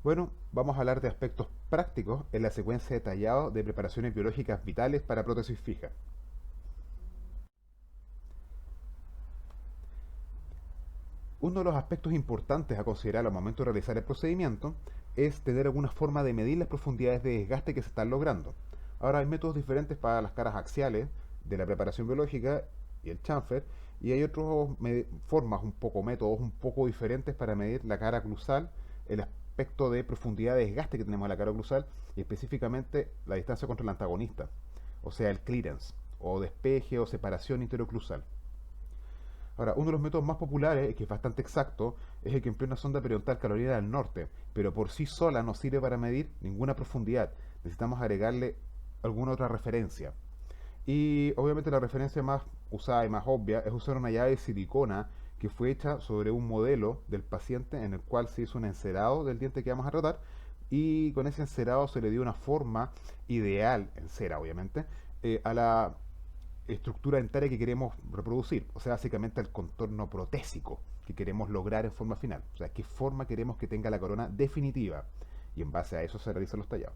Bueno, vamos a hablar de aspectos prácticos en la secuencia detallada de preparaciones biológicas vitales para prótesis fija. Uno de los aspectos importantes a considerar al momento de realizar el procedimiento es tener alguna forma de medir las profundidades de desgaste que se están logrando. Ahora hay métodos diferentes para las caras axiales de la preparación biológica y el chamfer, y hay otras formas, métodos un poco diferentes para medir la cara cruzal, el aspecto de profundidad de desgaste que tenemos en la cara cruzal y específicamente la distancia contra el antagonista, o sea, el clearance, o despeje o separación interocruzal. Ahora, uno de los métodos más populares, y que es bastante exacto, es el que emplea una sonda periodontal Carolina del Norte, pero por sí sola no sirve para medir ninguna profundidad. Necesitamos agregarle alguna otra referencia. Y obviamente la referencia más usada y más obvia es usar una llave de silicona que fue hecha sobre un modelo del paciente en el cual se hizo un encerado del diente que vamos a tratar y con ese encerado se le dio una forma ideal, en cera obviamente, a la estructura dentaria que queremos reproducir, o sea, básicamente el contorno protésico que queremos lograr en forma final, o sea, qué forma queremos que tenga la corona definitiva, y en base a eso se realizan los tallados.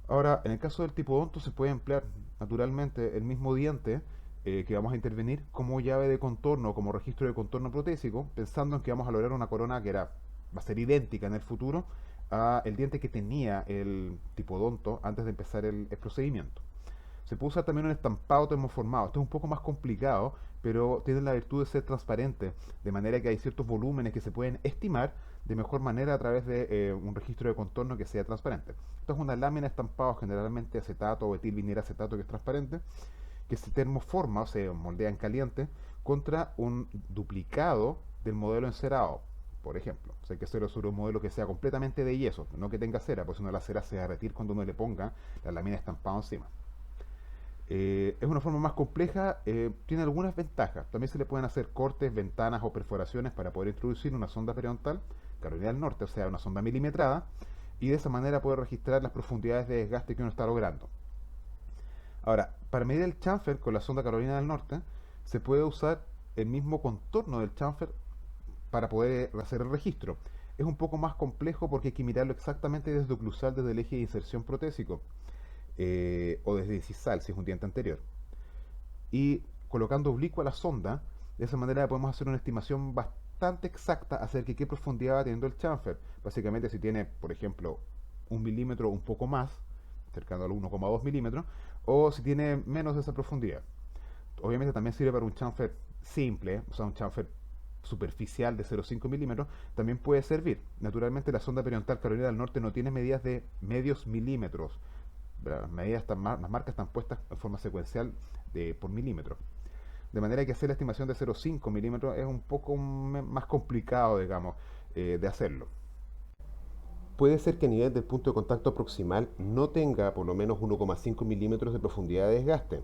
Ahora, en el caso del tipodonto se puede emplear naturalmente el mismo diente que vamos a intervenir como llave de contorno, como registro de contorno protésico, pensando en que vamos a lograr una corona va a ser idéntica en el futuro a el diente que tenía el tipodonto antes de empezar el procedimiento. Se puede usar también un estampado termoformado. Esto es un poco más complicado, pero tiene la virtud de ser transparente, de manera que hay ciertos volúmenes que se pueden estimar de mejor manera a través de un registro de contorno que sea transparente. Esto es una lámina estampada, generalmente acetato o etilvinilacetato, que es transparente, que se termoforma o se moldea en caliente contra un duplicado del modelo encerado, por ejemplo. O sea, hay que hacerlo sobre un modelo que sea completamente de yeso, no que tenga cera, porque si no la cera se va a derretir cuando uno le ponga la lámina estampada encima. Es una forma más compleja, tiene algunas ventajas. También se le pueden hacer cortes, ventanas o perforaciones para poder introducir una sonda periodontal, Carolina del Norte, o sea, una sonda milimetrada, y de esa manera poder registrar las profundidades de desgaste que uno está logrando. Ahora, para medir el chamfer con la sonda Carolina del Norte, se puede usar el mismo contorno del chamfer para poder hacer el registro. Es un poco más complejo porque hay que mirarlo exactamente desde oclusal, desde el eje de inserción protésico, o desde incisal, si es un diente anterior, y colocando oblicua la sonda, de esa manera podemos hacer una estimación bastante exacta acerca de qué profundidad va teniendo el chamfer. Básicamente si tiene, por ejemplo, 1 milímetro o un poco más, cercano al 1,2 milímetros, o si tiene menos de esa profundidad. Obviamente también sirve para un chamfer simple, o sea, un chamfer superficial de 0,5 milímetros, también puede servir. Naturalmente la sonda periodontal Carolina del Norte no tiene medidas de medios milímetros. Las medidas las marcas están puestas en forma secuencial por milímetro. De manera que hacer la estimación de 0,5 milímetros es un poco más complicado, digamos, de hacerlo. Puede ser que a nivel del punto de contacto proximal no tenga por lo menos 1,5 milímetros de profundidad de desgaste.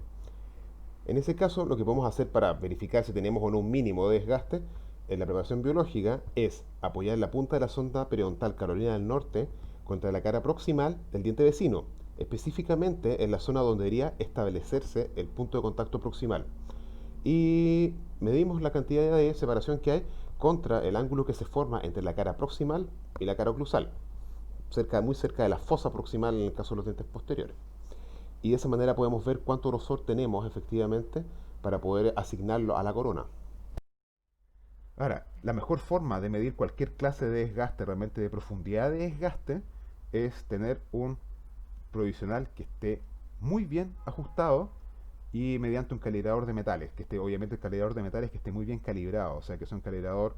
En ese caso, lo que podemos hacer para verificar si tenemos o no un mínimo de desgaste en la preparación biológica es apoyar la punta de la sonda periodontal Carolina del Norte contra la cara proximal del diente vecino, específicamente en la zona donde debería establecerse el punto de contacto proximal. Y medimos la cantidad de separación que hay contra el ángulo que se forma entre la cara proximal y la cara oclusal, muy cerca de la fosa proximal en el caso de los dientes posteriores. Y de esa manera podemos ver cuánto grosor tenemos efectivamente para poder asignarlo a la corona. Ahora, la mejor forma de medir cualquier clase de desgaste, realmente de profundidad de desgaste, es tener un provisional que esté muy bien ajustado y mediante un calibrador de metales, que esté, obviamente el calibrador de metales que esté muy bien calibrado, o sea que sea un calibrador,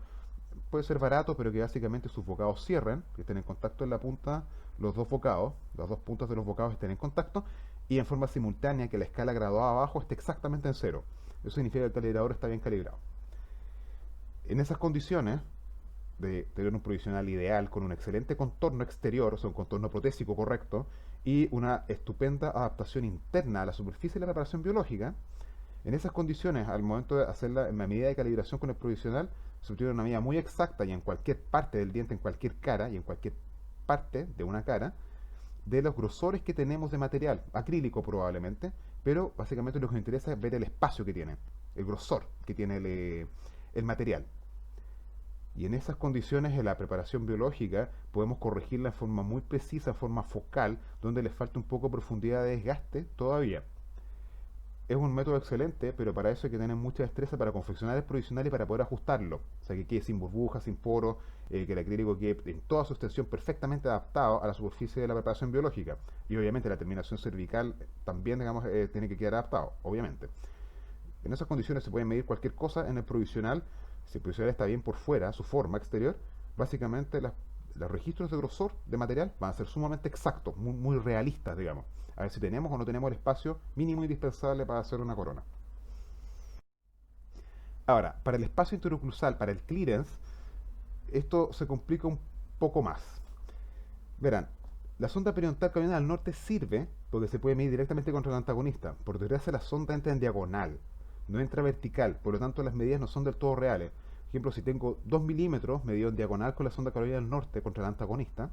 puede ser barato, pero que básicamente sus bocados cierren, que estén en contacto en la punta, los dos bocados, las dos puntas de los bocados estén en contacto, y en forma simultánea que la escala graduada abajo esté exactamente en cero. Eso significa que el calibrador está bien calibrado. En esas condiciones, de tener un provisional ideal con un excelente contorno exterior, o sea, un contorno protésico correcto, y una estupenda adaptación interna a la superficie de la preparación biológica, en esas condiciones, al momento de hacer la medida de calibración con el provisional, se obtiene una medida muy exacta y en cualquier parte del diente, en cualquier cara y en cualquier parte de una cara, de los grosores que tenemos de material, acrílico probablemente, pero básicamente lo que nos interesa es ver el espacio que tiene, el grosor que tiene el material. Y en esas condiciones, en la preparación biológica, podemos corregirla en forma muy precisa, en forma focal, donde le falta un poco de profundidad de desgaste todavía. Es un método excelente, pero para eso hay que tener mucha destreza para confeccionar el provisional y para poder ajustarlo. O sea, que quede sin burbujas, sin poros, que el acrílico quede en toda su extensión perfectamente adaptado a la superficie de la preparación biológica. Y obviamente la terminación cervical también, digamos, tiene que quedar adaptado, obviamente. En esas condiciones se puede medir cualquier cosa en el provisional. Si el provisional está bien por fuera, su forma exterior, básicamente los registros de grosor de material van a ser sumamente exactos, muy, muy realistas, digamos. A ver si tenemos o no tenemos el espacio mínimo indispensable para hacer una corona. Ahora, para el espacio interoclusal, para el clearance, esto se complica un poco más. Verán, la sonda periodontal que viene al norte sirve porque se puede medir directamente contra el antagonista. Por desgracia, la sonda entra en diagonal, no entra vertical, por lo tanto las medidas no son del todo reales. Por ejemplo, si tengo 2 milímetros medido en diagonal con la sonda Carolina del Norte contra el antagonista,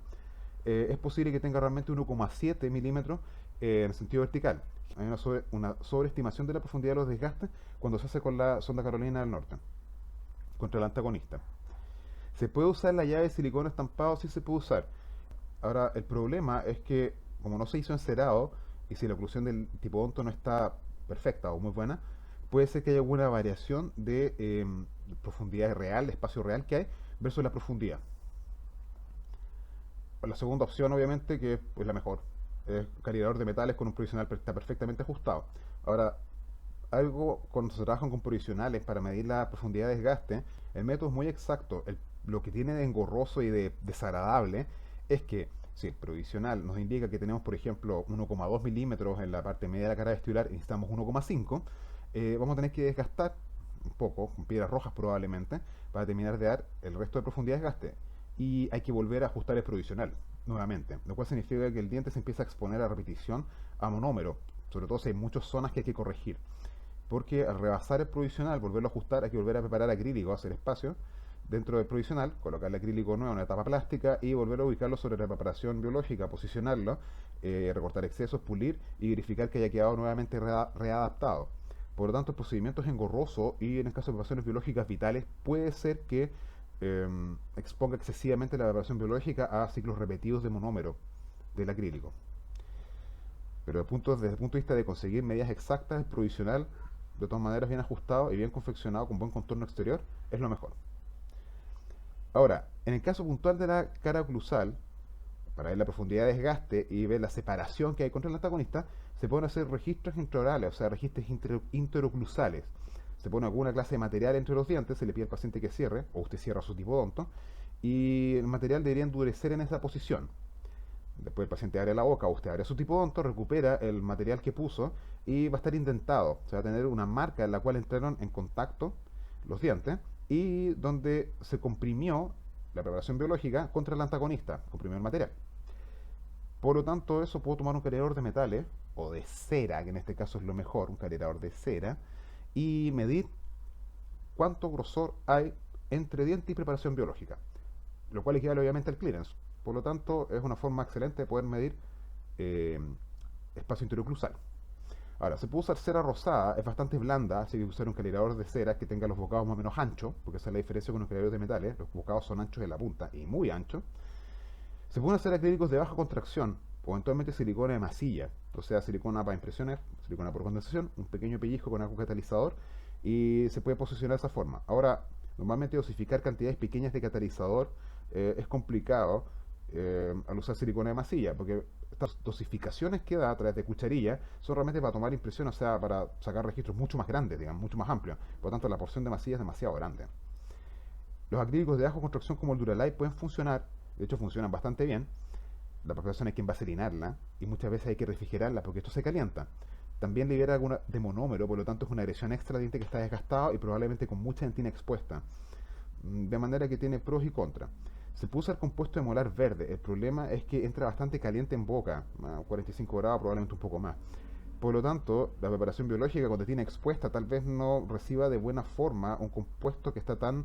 es posible que tenga realmente 1,7 milímetros en el sentido vertical. Hay una sobreestimación de la profundidad de los desgastes cuando se hace con la sonda Carolina del Norte contra el antagonista. ¿Se puede usar la llave de silicona estampado? Sí se puede usar. Ahora, el problema es que, como no se hizo encerado, y si la oclusión del tipo odonto no está perfecta o muy buena, puede ser que haya alguna variación de profundidad real, de espacio real que hay, versus la profundidad. La segunda opción, obviamente, que es la mejor, es calibrador de metales con un provisional que está perfectamente ajustado. Ahora, cuando se trabajan con provisionales para medir la profundidad de desgaste, el método es muy exacto. Lo que tiene de engorroso y de desagradable es que si el provisional nos indica que tenemos, por ejemplo, 1,2 milímetros en la parte media de la cara vestibular y necesitamos 1,5, vamos a tener que desgastar un poco, con piedras rojas probablemente, para terminar de dar el resto de profundidad de desgaste. Y hay que volver a ajustar el provisional nuevamente, lo cual significa que el diente se empieza a exponer a repetición a monómero, sobre todo si hay muchas zonas que hay que corregir. Porque al rebasar el provisional, volverlo a ajustar, hay que volver a preparar acrílico, hacer espacio dentro del provisional, colocar el acrílico nuevo en una etapa plástica y volver a ubicarlo sobre la preparación biológica, posicionarlo, recortar excesos, pulir y verificar que haya quedado nuevamente readaptado. Por lo tanto, el procedimiento es engorroso y en el caso de preparaciones biológicas vitales puede ser que exponga excesivamente la preparación biológica a ciclos repetidos de monómero del acrílico. Pero desde el punto de vista de conseguir medidas exactas, el provisional, de todas maneras bien ajustado y bien confeccionado con buen contorno exterior, es lo mejor. Ahora, en el caso puntual de la cara oclusal, para ver la profundidad de desgaste y ver la separación que hay contra el antagonista, se pueden hacer registros intraorales, o sea, registros interoclusales. Se pone alguna clase de material entre los dientes, se le pide al paciente que cierre, o usted cierra su tipo odonto, y el material debería endurecer en esa posición. Después el paciente abre la boca, usted abre su tipo odonto, recupera el material que puso y va a estar indentado. Se va a tener una marca en la cual entraron en contacto los dientes y donde se comprimió la preparación biológica contra el antagonista, comprimió el material. Por lo tanto, eso puedo tomar un calibrador de metales o de cera, que en este caso es lo mejor, un calibrador de cera, y medir cuánto grosor hay entre diente y preparación biológica, lo cual equivale obviamente al clearance. Por lo tanto, es una forma excelente de poder medir eh, espacio interoclusal. Ahora, se puede usar cera rosada, es bastante blanda, así que usar un calibrador de cera que tenga los bocados más o menos anchos, porque esa es la diferencia con los calibradores de metales, los bocados son anchos en la punta y muy anchos. Se pueden hacer acrílicos de baja contracción, o eventualmente silicona de masilla, o sea, silicona para impresiones, silicona por condensación, un pequeño pellizco con algo catalizador, y se puede posicionar de esa forma. Ahora, normalmente dosificar cantidades pequeñas de catalizador es complicado al usar silicona de masilla, porque estas dosificaciones que da a través de cucharilla son realmente para tomar impresiones, o sea, para sacar registros mucho más grandes, digamos, mucho más amplios. Por lo tanto, la porción de masilla es demasiado grande. Los acrílicos de baja contracción como el Duralite pueden funcionar, de hecho funcionan bastante bien. La preparación hay que envaselinarla y muchas veces hay que refrigerarla porque esto se calienta. También libera alguna de monómero, por lo tanto es una agresión extra de diente que está desgastado y probablemente con mucha dentina expuesta. De manera que tiene pros y contras. Se puede usar compuesto de molar verde. El problema es que entra bastante caliente en boca, a 45 grados, probablemente un poco más. Por lo tanto, la preparación biológica cuando tiene expuesta tal vez no reciba de buena forma un compuesto que está tan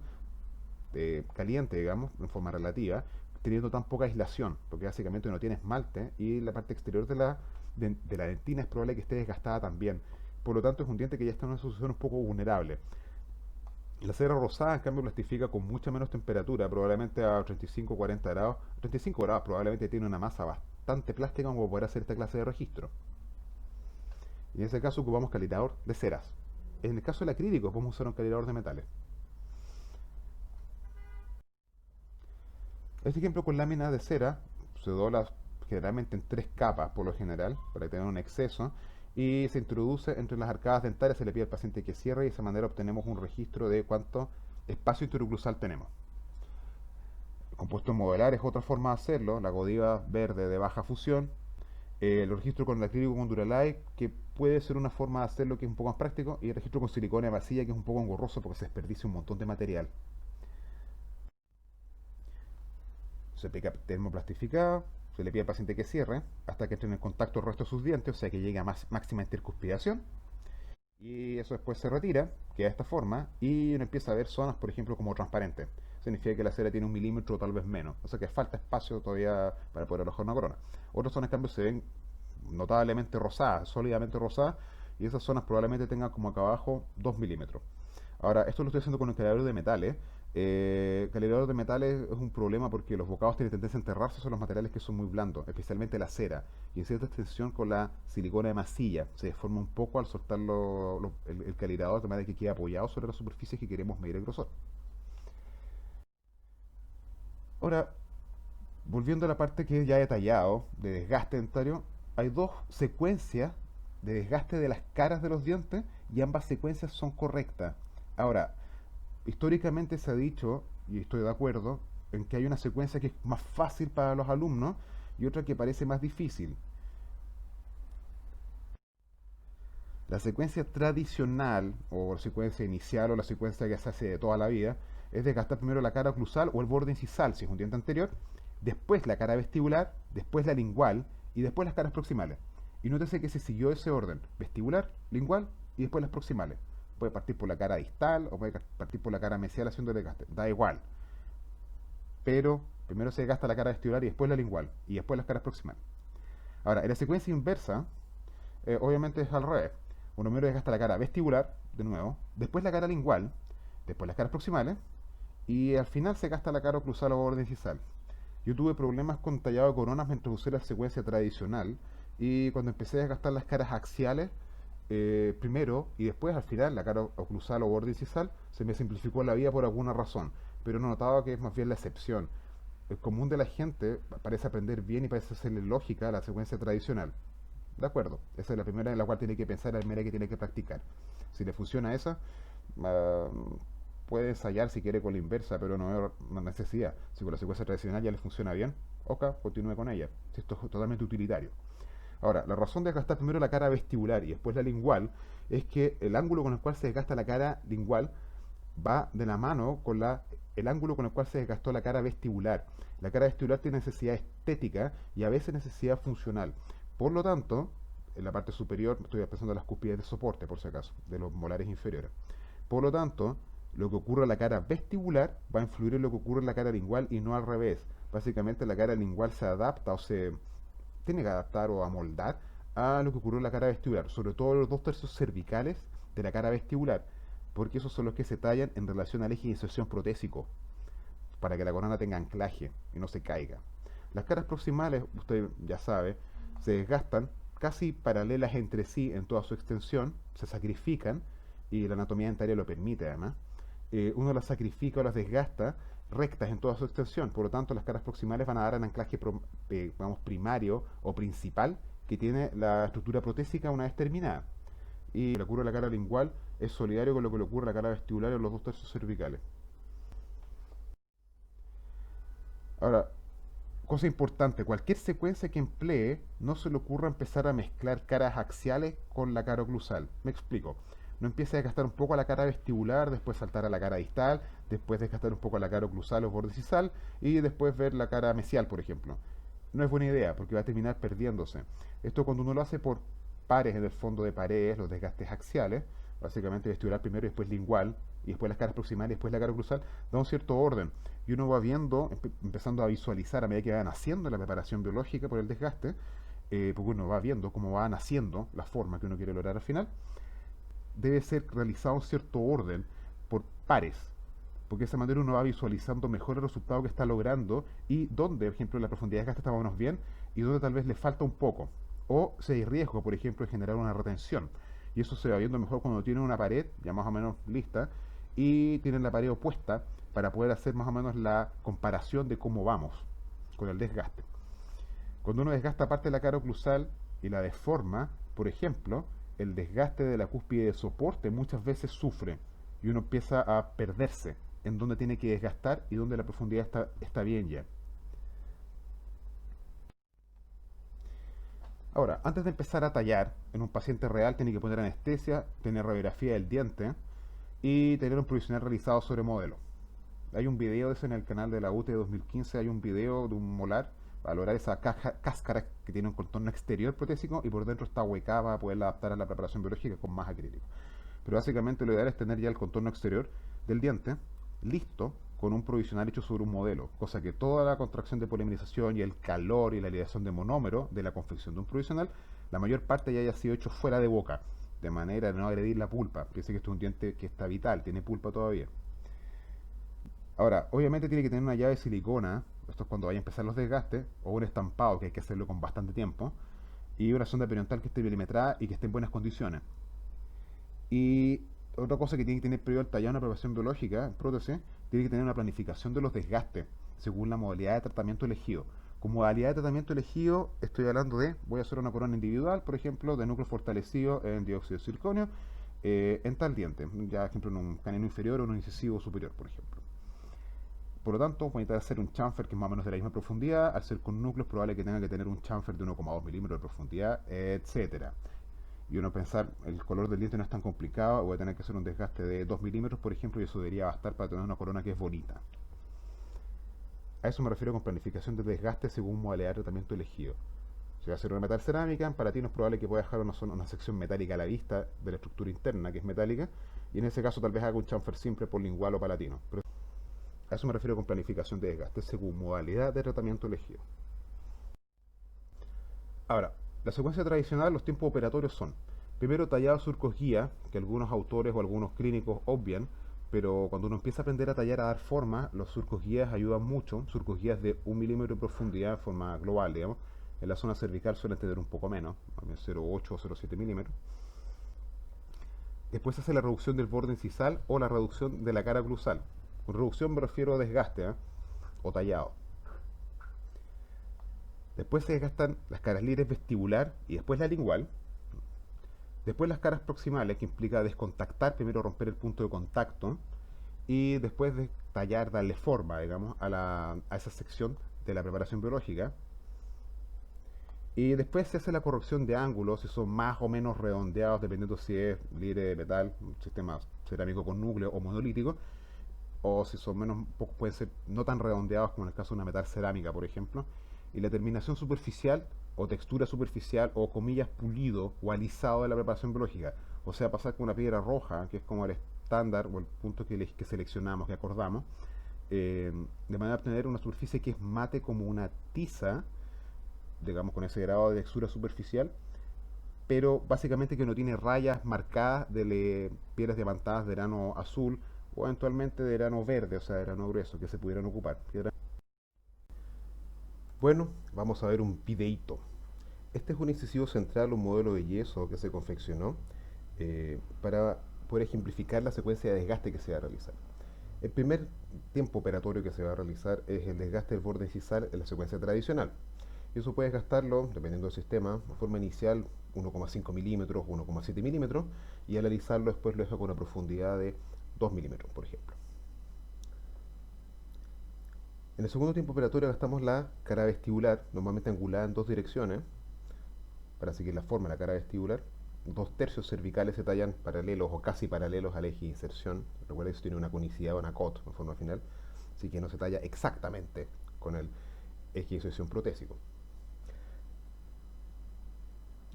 caliente, digamos, en forma relativa, teniendo tan poca aislación, porque básicamente no tiene esmalte y la parte exterior de la dentina es probable que esté desgastada también. Por lo tanto, es un diente que ya está en una situación un poco vulnerable. La cera rosada, en cambio, plastifica con mucha menos temperatura, probablemente a 35 o 40 grados. 35 grados probablemente tiene una masa bastante plástica como para poder hacer esta clase de registro. Y en ese caso ocupamos calibrador de ceras. En el caso del acrílico podemos usar un calibrador de metales. Este ejemplo con lámina de cera se dobla generalmente en tres capas por lo general, para tener un exceso, y se introduce entre las arcadas dentarias, se le pide al paciente que cierre y de esa manera obtenemos un registro de cuánto espacio interoclusal tenemos. El compuesto modular es otra forma de hacerlo, la Godiva verde de baja fusión, el registro con el acrílico con Duralite, que puede ser una forma de hacerlo que es un poco más práctico, y el registro con silicona vacía, que es un poco engorroso porque se desperdicia un montón de material. Se aplica termoplastificado, se le pide al paciente que cierre hasta que entre en contacto el resto de sus dientes, o sea que llegue a máxima intercuspidación. Y eso después se retira, queda de esta forma, y uno empieza a ver zonas, por ejemplo, como transparentes. Significa que la cera tiene 1 milímetro o tal vez menos. O sea que falta espacio todavía para poder alojar una corona. Otras zonas, en cambio, se ven notablemente rosadas, sólidamente rosadas, y esas zonas probablemente tengan como acá abajo 2 milímetros. Ahora, esto lo estoy haciendo con el calibrador de metales. El calibrador de metales es un problema porque los bocados tienen tendencia a enterrarse sobre los materiales que son muy blandos, especialmente la cera. Y en cierta extensión con la silicona de masilla se deforma un poco al soltar el calibrador, de manera que queda apoyado sobre las superficies que queremos medir el grosor. Ahora, volviendo a la parte que ya he detallado de desgaste dentario, hay dos secuencias de desgaste de las caras de los dientes y ambas secuencias son correctas. Ahora, históricamente se ha dicho, y estoy de acuerdo, en que hay una secuencia que es más fácil para los alumnos y otra que parece más difícil. La secuencia tradicional, o la secuencia inicial, o la secuencia que se hace de toda la vida, es desgastar primero la cara oclusal o el borde incisal, si es un diente anterior, después la cara vestibular, después la lingual y después las caras proximales. Y nótese que se siguió ese orden: vestibular, lingual y después las proximales. Puede partir por la cara distal o puede partir por la cara mesial haciendo desgaste, da igual. Pero primero se desgasta la cara vestibular y después la lingual y después las caras proximales. Ahora, en la secuencia inversa, obviamente es al revés. Uno primero desgasta la cara vestibular, de nuevo, después la cara lingual, después las caras proximales, y al final se gasta la cara oclusal o borde incisal. Yo tuve problemas con tallado de coronas mientras usé la secuencia tradicional, y cuando empecé a desgastar las caras axiales, primero y después al final la cara oclusal o borde incisal, se me simplificó la vida por alguna razón, pero no notaba que es más bien la excepción. El común de la gente parece aprender bien y parece hacerle lógica a la secuencia tradicional. De acuerdo, esa es la primera en la cual tiene que pensar, la primera que tiene que practicar. Si le funciona esa, ah, puede ensayar si quiere con la inversa, pero no hay una necesidad. Si con la secuencia tradicional ya le funciona bien, ok, continúe con ella. Esto es totalmente utilitario. Ahora, la razón de desgastar primero la cara vestibular y después la lingual es que el ángulo con el cual se desgasta la cara lingual va de la mano con el ángulo con el cual se desgastó la cara vestibular. La cara vestibular tiene necesidad estética y a veces necesidad funcional. Por lo tanto, en la parte superior, estoy pensando en las cúspides de soporte, por si acaso, de los molares inferiores. Por lo tanto, lo que ocurre en la cara vestibular va a influir en lo que ocurre en la cara lingual y no al revés. Básicamente la cara lingual se adapta o se tiene que adaptar o amoldar a lo que ocurrió en la cara vestibular, sobre todo los 2 tercios cervicales de la cara vestibular, porque esos son los que se tallan en relación al eje de inserción protésico, para que la corona tenga anclaje y no se caiga. Las caras proximales, usted ya sabe, se desgastan casi paralelas entre sí en toda su extensión, se sacrifican, y la anatomía dentaria lo permite además. Uno las sacrifica o las desgasta rectas en toda su extensión, por lo tanto las caras proximales van a dar un anclaje vamos, primario o principal que tiene la estructura protésica una vez terminada. Y lo que ocurre en la cara lingual es solidario con lo que le ocurre a la cara vestibular en los 2 tercios cervicales. Ahora, cosa importante, cualquier secuencia que emplee, no se le ocurra empezar a mezclar caras axiales con la cara oclusal. Me explico. No empiece a desgastar un poco a la cara vestibular, después saltar a la cara distal, después desgastar un poco a la cara oclusal o borde cisal y después ver la cara mesial, por ejemplo. No es buena idea porque va a terminar perdiéndose. Esto cuando uno lo hace por pares en el fondo de paredes, los desgastes axiales, básicamente vestibular primero y después lingual, y después las caras proximales y después la cara cruzal, da un cierto orden. Y uno va viendo, empezando a visualizar a medida que va naciendo la preparación biológica por el desgaste, porque uno va viendo cómo va naciendo la forma que uno quiere lograr al final, debe ser realizado un cierto orden por pares, porque de esa manera uno va visualizando mejor el resultado que está logrando y dónde, por ejemplo, la profundidad de desgaste está más o menos bien y dónde tal vez le falta un poco. O si hay riesgo, por ejemplo, de generar una retención. Y eso se va viendo mejor cuando tiene una pared ya más o menos lista y tienen la pared opuesta para poder hacer más o menos la comparación de cómo vamos con el desgaste. Cuando uno desgasta parte de la cara oclusal y la deforma, por ejemplo, el desgaste de la cúspide de soporte muchas veces sufre y uno empieza a perderse en dónde tiene que desgastar y dónde la profundidad está bien ya. Ahora, antes de empezar a tallar en un paciente real, tiene que poner anestesia, tener radiografía del diente y tener un provisional realizado sobre modelo. Hay un video de eso en el canal de la UTE de 2015, hay un video de un molar para lograr esa cáscara que tiene un contorno exterior protésico y por dentro está huecada para poderla adaptar a la preparación biológica con más acrílico. Pero básicamente lo ideal es tener ya el contorno exterior del diente listo con un provisional hecho sobre un modelo, cosa que toda la contracción de polimerización y el calor y la ligación de monómero de la confección de un provisional, la mayor parte ya haya sido hecho fuera de boca, de manera de no agredir la pulpa. Piense que esto es un diente que está vital, tiene pulpa todavía. Ahora, obviamente tiene que tener una llave de silicona, esto es cuando vaya a empezar los desgastes, o un estampado que hay que hacerlo con bastante tiempo, y una sonda periodontal que esté milimetrada y que esté en buenas condiciones. Y otra cosa que tiene que tener previo al tallado una preparación biológica, en prótesis, tiene que tener una planificación de los desgastes, según la modalidad de tratamiento elegido. Con modalidad de tratamiento elegido, estoy hablando de, voy a hacer una corona individual, por ejemplo, de núcleo fortalecido en dióxido de circonio, en tal diente, ya ejemplo en un canino inferior o en un incisivo superior, por ejemplo. Por lo tanto, voy a intentar hacer un chamfer que es más o menos de la misma profundidad. Al ser con núcleos, probable que tenga que tener un chamfer de 1,2 milímetros de profundidad, etcétera. Y uno pensar, el color del diente no es tan complicado, voy a tener que hacer un desgaste de 2 milímetros, por ejemplo, y eso debería bastar para tener una corona que es bonita. A eso me refiero con planificación de desgaste según modalidad de tratamiento elegido. Si va a hacer una metal cerámica, en palatino es probable que pueda dejar una sección metálica a la vista de la estructura interna, que es metálica, y en ese caso tal vez haga un chamfer simple por lingual o palatino. Pero a eso me refiero con planificación de desgaste según modalidad de tratamiento elegido. Ahora, la secuencia tradicional, los tiempos operatorios son: primero tallado surcos guía, que algunos autores o algunos clínicos obvian, pero cuando uno empieza a aprender a tallar, a dar forma, los surcos guías ayudan mucho. Surcos guías de 1 milímetro de profundidad en forma global, digamos. En la zona cervical suelen tener un poco menos, 0,8 o 0,7 milímetros. Después se hace la reducción del borde incisal o la reducción de la cara oclusal. Con reducción me refiero a desgaste, o tallado. Después se desgastan las caras libres vestibular y después la lingual. Después las caras proximales, que implica descontactar, primero romper el punto de contacto y después de tallar, darle forma, digamos, a esa sección de la preparación biológica. Y después se hace la corrección de ángulos, si son más o menos redondeados, dependiendo si es libre de metal, un sistema cerámico con núcleo o monolítico, o si son menos, pueden ser no tan redondeados como en el caso de una metal cerámica, por ejemplo. Y la terminación superficial o textura superficial o comillas pulido o alisado de la preparación biológica. O sea, pasar con una piedra roja, que es como el estándar o el punto que seleccionamos, que acordamos, de manera a obtener una superficie que es mate como una tiza, digamos con ese grado de textura superficial, pero básicamente que no tiene rayas marcadas de piedras diamantadas de grano azul o eventualmente de grano verde, o sea, de grano grueso, que se pudieran ocupar. Bueno, vamos a ver un videíto. Este es un incisivo central, un modelo de yeso que se confeccionó para poder ejemplificar la secuencia de desgaste que se va a realizar. El primer tiempo operatorio que se va a realizar es el desgaste del borde incisal en la secuencia tradicional. Y eso puedes gastarlo, dependiendo del sistema, de forma inicial 1,5 milímetros, 1,7 milímetros, y al alisarlo después lo deja con una profundidad de 2 milímetros, por ejemplo. En el segundo tiempo operatorio gastamos la cara vestibular, normalmente angulada en dos direcciones, para seguir la forma de la cara vestibular. 2 tercios cervicales se tallan paralelos o casi paralelos al eje de inserción. Recuerda que eso tiene una conicidad o una cot en forma final, así que no se talla exactamente con el eje de inserción protésico.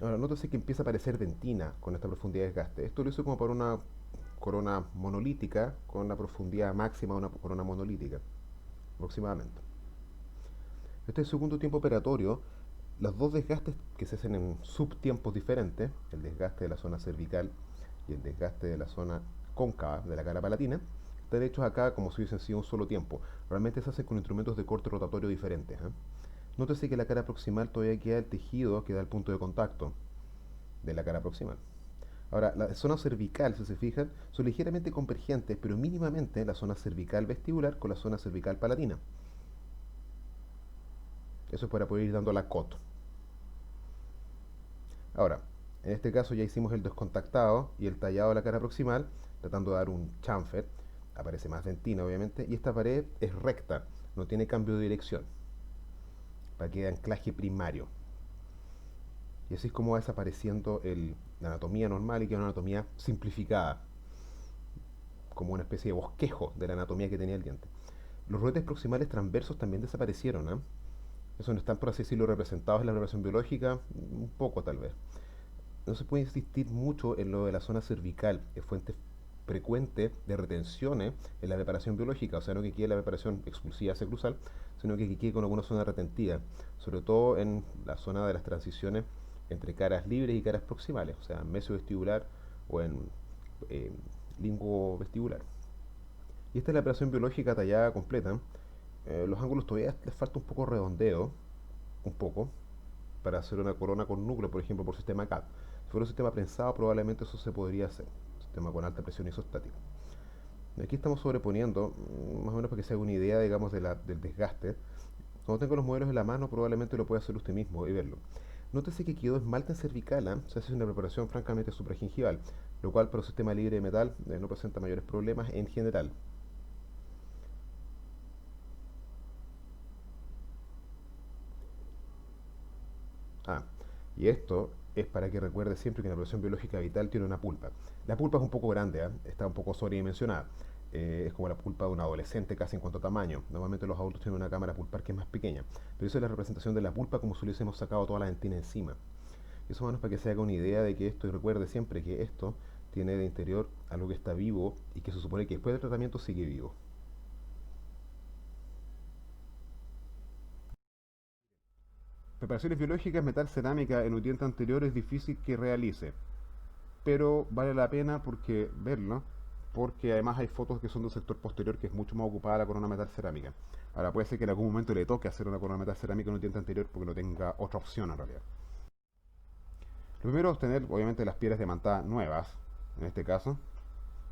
Ahora, nótese que empieza a aparecer dentina con esta profundidad de desgaste. Esto lo hizo como para una corona monolítica con la profundidad máxima de una corona monolítica, aproximadamente. Este es el segundo tiempo operatorio. Los dos desgastes que se hacen en subtiempos diferentes, el desgaste de la zona cervical y el desgaste de la zona cóncava de la cara palatina, están hechos acá como si hubiesen sido un solo tiempo. Realmente se hacen con instrumentos de corte rotatorio diferentes. Nótese que la cara proximal todavía queda el tejido que da el punto de contacto de la cara proximal. Ahora, la zona cervical, si se fijan, son ligeramente convergentes, pero mínimamente la zona cervical vestibular con la zona cervical palatina. Eso es para poder ir dando la cot. Ahora, en este caso ya hicimos el descontactado y el tallado de la cara proximal, tratando de dar un chamfer. Aparece más dentina, obviamente, y esta pared es recta, no tiene cambio de dirección, para que quede anclaje primario. Y así es como va desapareciendo la anatomía normal y queda una anatomía simplificada, como una especie de bosquejo de la anatomía que tenía el diente. Los rodetes proximales transversos también desaparecieron, ¿eh? Eso no están, por así decirlo, representados en la preparación biológica, un poco tal vez. No se puede insistir mucho en lo de la zona cervical, es fuente frecuente de retenciones en la preparación biológica, o sea, no que quede la preparación exclusiva seclusal, sino que quede con alguna zona retentiva, sobre todo en la zona de las transiciones entre caras libres y caras proximales, o sea, mesovestibular o en eh, linguovestibular. Y esta es la preparación biológica tallada completa. Los ángulos todavía les falta un poco redondeo, un poco, para hacer una corona con núcleo, por ejemplo, por sistema CAD. Si fuera un sistema prensado, probablemente eso se podría hacer. Un sistema con alta presión isostática. Aquí estamos sobreponiendo, más o menos para que se haga una idea, digamos, del desgaste. Cuando tengo los modelos en la mano, probablemente lo pueda hacer usted mismo y verlo. Nótese que quedó esmalte en cervical, ¿eh? Se hace una preparación francamente supragingival, lo cual para un sistema libre de metal no presenta mayores problemas en general. Ah, y esto es para que recuerde siempre que la preparación biológica vital tiene una pulpa. La pulpa es un poco grande, ¿eh? Está un poco sobredimensionada. Es como la pulpa de un adolescente casi en cuanto a tamaño. Normalmente los adultos tienen una cámara pulpar que es más pequeña. Pero eso es la representación de la pulpa como si le hubiésemos sacado toda la dentina encima. Y eso más o menos para que se haga una idea de que esto, y recuerde siempre que esto tiene de interior algo que está vivo y que se supone que después del tratamiento sigue vivo. Preparaciones biológicas, metal cerámica en un diente anterior es difícil que realice, pero vale la pena porque verlo, porque además hay fotos que son del sector posterior que es mucho más ocupada la corona metal cerámica. Ahora puede ser que en algún momento le toque hacer una corona metal cerámica en un diente anterior porque no tenga otra opción en realidad. Lo primero es tener obviamente las piedras diamantadas nuevas, en este caso.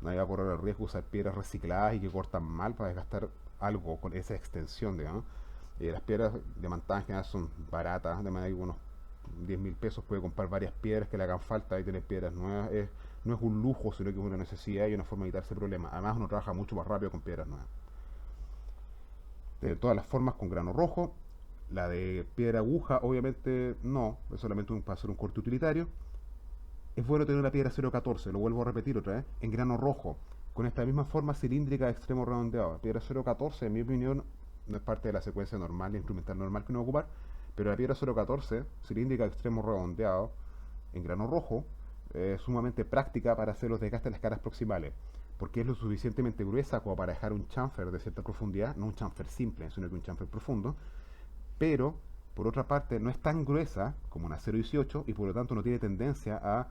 Nadie va a correr el riesgo de usar piedras recicladas y que cortan mal para desgastar algo con esa extensión, digamos. Las piedras diamantadas en general son baratas, de manera que unos 10.000 pesos puede comprar varias piedras que le hagan falta y tener piedras nuevas. No es un lujo, sino que es una necesidad y una forma de evitarse problemas. Además, uno trabaja mucho más rápido con piedras nuevas. De todas las formas, con grano rojo. La de piedra aguja, obviamente no, es solamente para hacer un corte utilitario. Es bueno tener una piedra 014, lo vuelvo a repetir otra vez, en grano rojo, con esta misma forma cilíndrica de extremo redondeado. La piedra 014, en mi opinión, no es parte de la secuencia normal, instrumental normal que uno va a ocupar, pero la piedra 014, cilíndrica de extremo redondeado, en grano rojo, es sumamente práctica para hacer los desgastes de las caras proximales, porque es lo suficientemente gruesa como para dejar un chamfer de cierta profundidad, no un chamfer simple, sino que un chamfer profundo, pero por otra parte no es tan gruesa como una 0,18 y por lo tanto no tiene tendencia a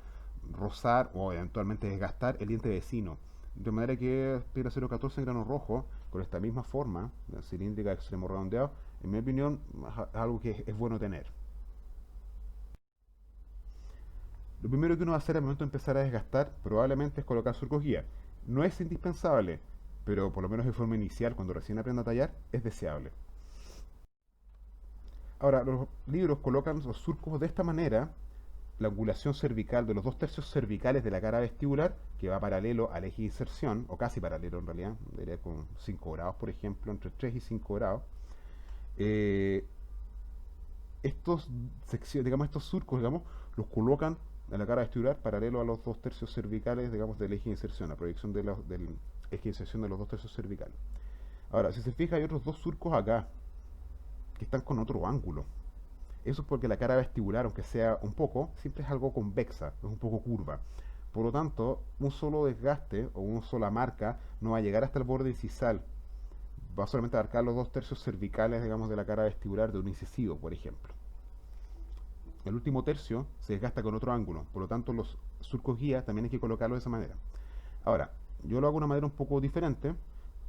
rozar o eventualmente desgastar el diente vecino. De manera que piedra 0,14 en grano rojo, con esta misma forma, la cilíndrica de extremo redondeado, en mi opinión es algo que es bueno tener. Lo primero que uno va a hacer al momento de empezar a desgastar probablemente es colocar surcos guía. No es indispensable, pero por lo menos de forma inicial, cuando recién aprenda a tallar, es deseable. Ahora, los libros colocan los surcos de esta manera, la angulación cervical de los dos tercios cervicales de la cara vestibular, que va paralelo al eje de inserción, o casi paralelo en realidad, diría con 5 grados, por ejemplo, entre 3 y 5 grados. Eh, estos surcos, digamos, los colocan en la cara vestibular paralelo a los dos tercios cervicales, digamos, del eje de inserción, la proyección del eje de inserción de los dos tercios cervicales. Ahora, si se fija, hay otros dos surcos acá, que están con otro ángulo. Eso es porque la cara vestibular, aunque sea un poco, siempre es algo convexa, es un poco curva. Por lo tanto, un solo desgaste o una sola marca no va a llegar hasta el borde incisal. Va solamente a abarcar los dos tercios cervicales, digamos, de la cara vestibular de un incisivo, por ejemplo. El último tercio se desgasta con otro ángulo, por lo tanto los surcos guía también hay que colocarlos de esa manera. Ahora, yo lo hago de una manera un poco diferente,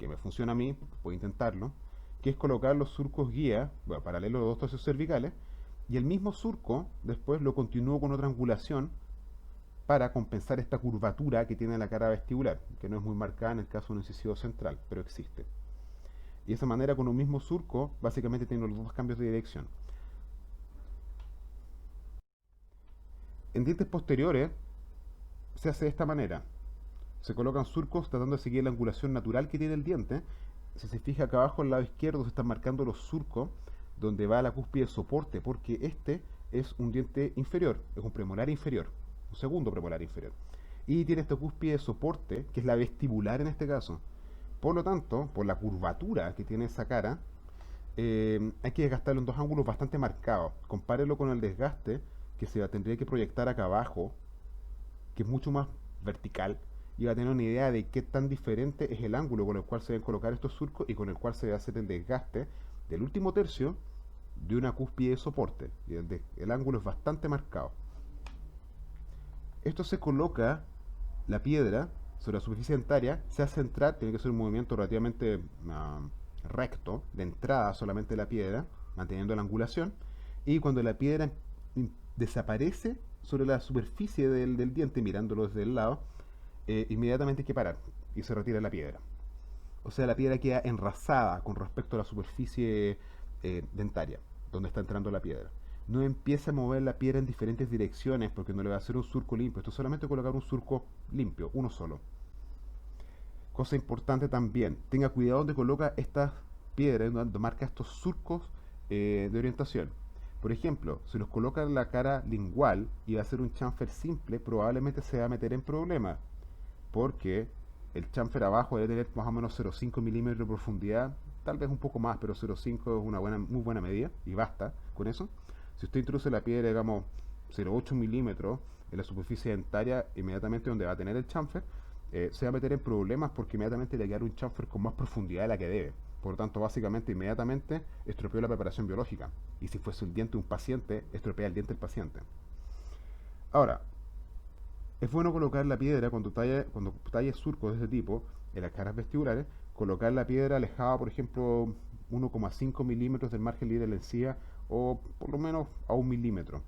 que me funciona a mí, puedo intentarlo, que es colocar los surcos guía, bueno, paralelo a los dos tercios cervicales, y el mismo surco después lo continúo con otra angulación para compensar esta curvatura que tiene la cara vestibular, que no es muy marcada en el caso de un incisivo central, pero existe. Y de esa manera, con un mismo surco, básicamente tengo los dos cambios de dirección. En dientes posteriores se hace de esta manera. Se colocan surcos tratando de seguir la angulación natural que tiene el diente. Si se fija acá abajo al lado izquierdo se están marcando los surcos donde va la cúspide de soporte, porque este es un diente inferior, es un premolar inferior, un segundo premolar inferior. Y tiene esta cúspide de soporte, que es la vestibular en este caso. Por lo tanto, por la curvatura que tiene esa cara, hay que desgastarlo en dos ángulos bastante marcados. Compárelo con el desgaste que se tendría que proyectar acá abajo, que es mucho más vertical, y va a tener una idea de qué tan diferente es el ángulo con el cual se deben colocar estos surcos y con el cual se debe hacer el desgaste del último tercio de una cúspide de soporte. Y el ángulo es bastante marcado. Esto se coloca la piedra sobre la superficie dentaria, se hace entrar, tiene que ser un movimiento relativamente recto, de entrada solamente de la piedra, manteniendo la angulación, y cuando la piedra desaparece sobre la superficie del diente, mirándolo desde el lado, inmediatamente hay que parar y se retira la piedra. O sea, la piedra queda enrasada con respecto a la superficie dentaria, donde está entrando la piedra. No empieza a mover la piedra en diferentes direcciones porque no le va a hacer un surco limpio. Esto es solamente colocar un surco limpio, uno solo. Cosa importante también, tenga cuidado donde coloca estas piedras, donde marca estos surcos de orientación. Por ejemplo, si los coloca en la cara lingual y va a ser un chamfer simple, probablemente se va a meter en problemas, porque el chamfer abajo debe tener más o menos 0,5 milímetros de profundidad, tal vez un poco más, pero 0,5 es una muy buena medida y basta con eso. Si usted introduce la piedra, digamos, 0,8 milímetros en la superficie dentaria, inmediatamente donde va a tener el chamfer, se va a meter en problemas porque inmediatamente le va a quedar un chamfer con más profundidad de la que debe. Por lo tanto, básicamente, inmediatamente estropeó la preparación biológica. Y si fuese el diente de un paciente, estropea el diente del paciente. Ahora, es bueno colocar la piedra cuando talles surcos de este tipo en las caras vestibulares, colocar la piedra alejada, por ejemplo, 1,5 milímetros del margen libre de la encía o por lo menos a 1 milímetro,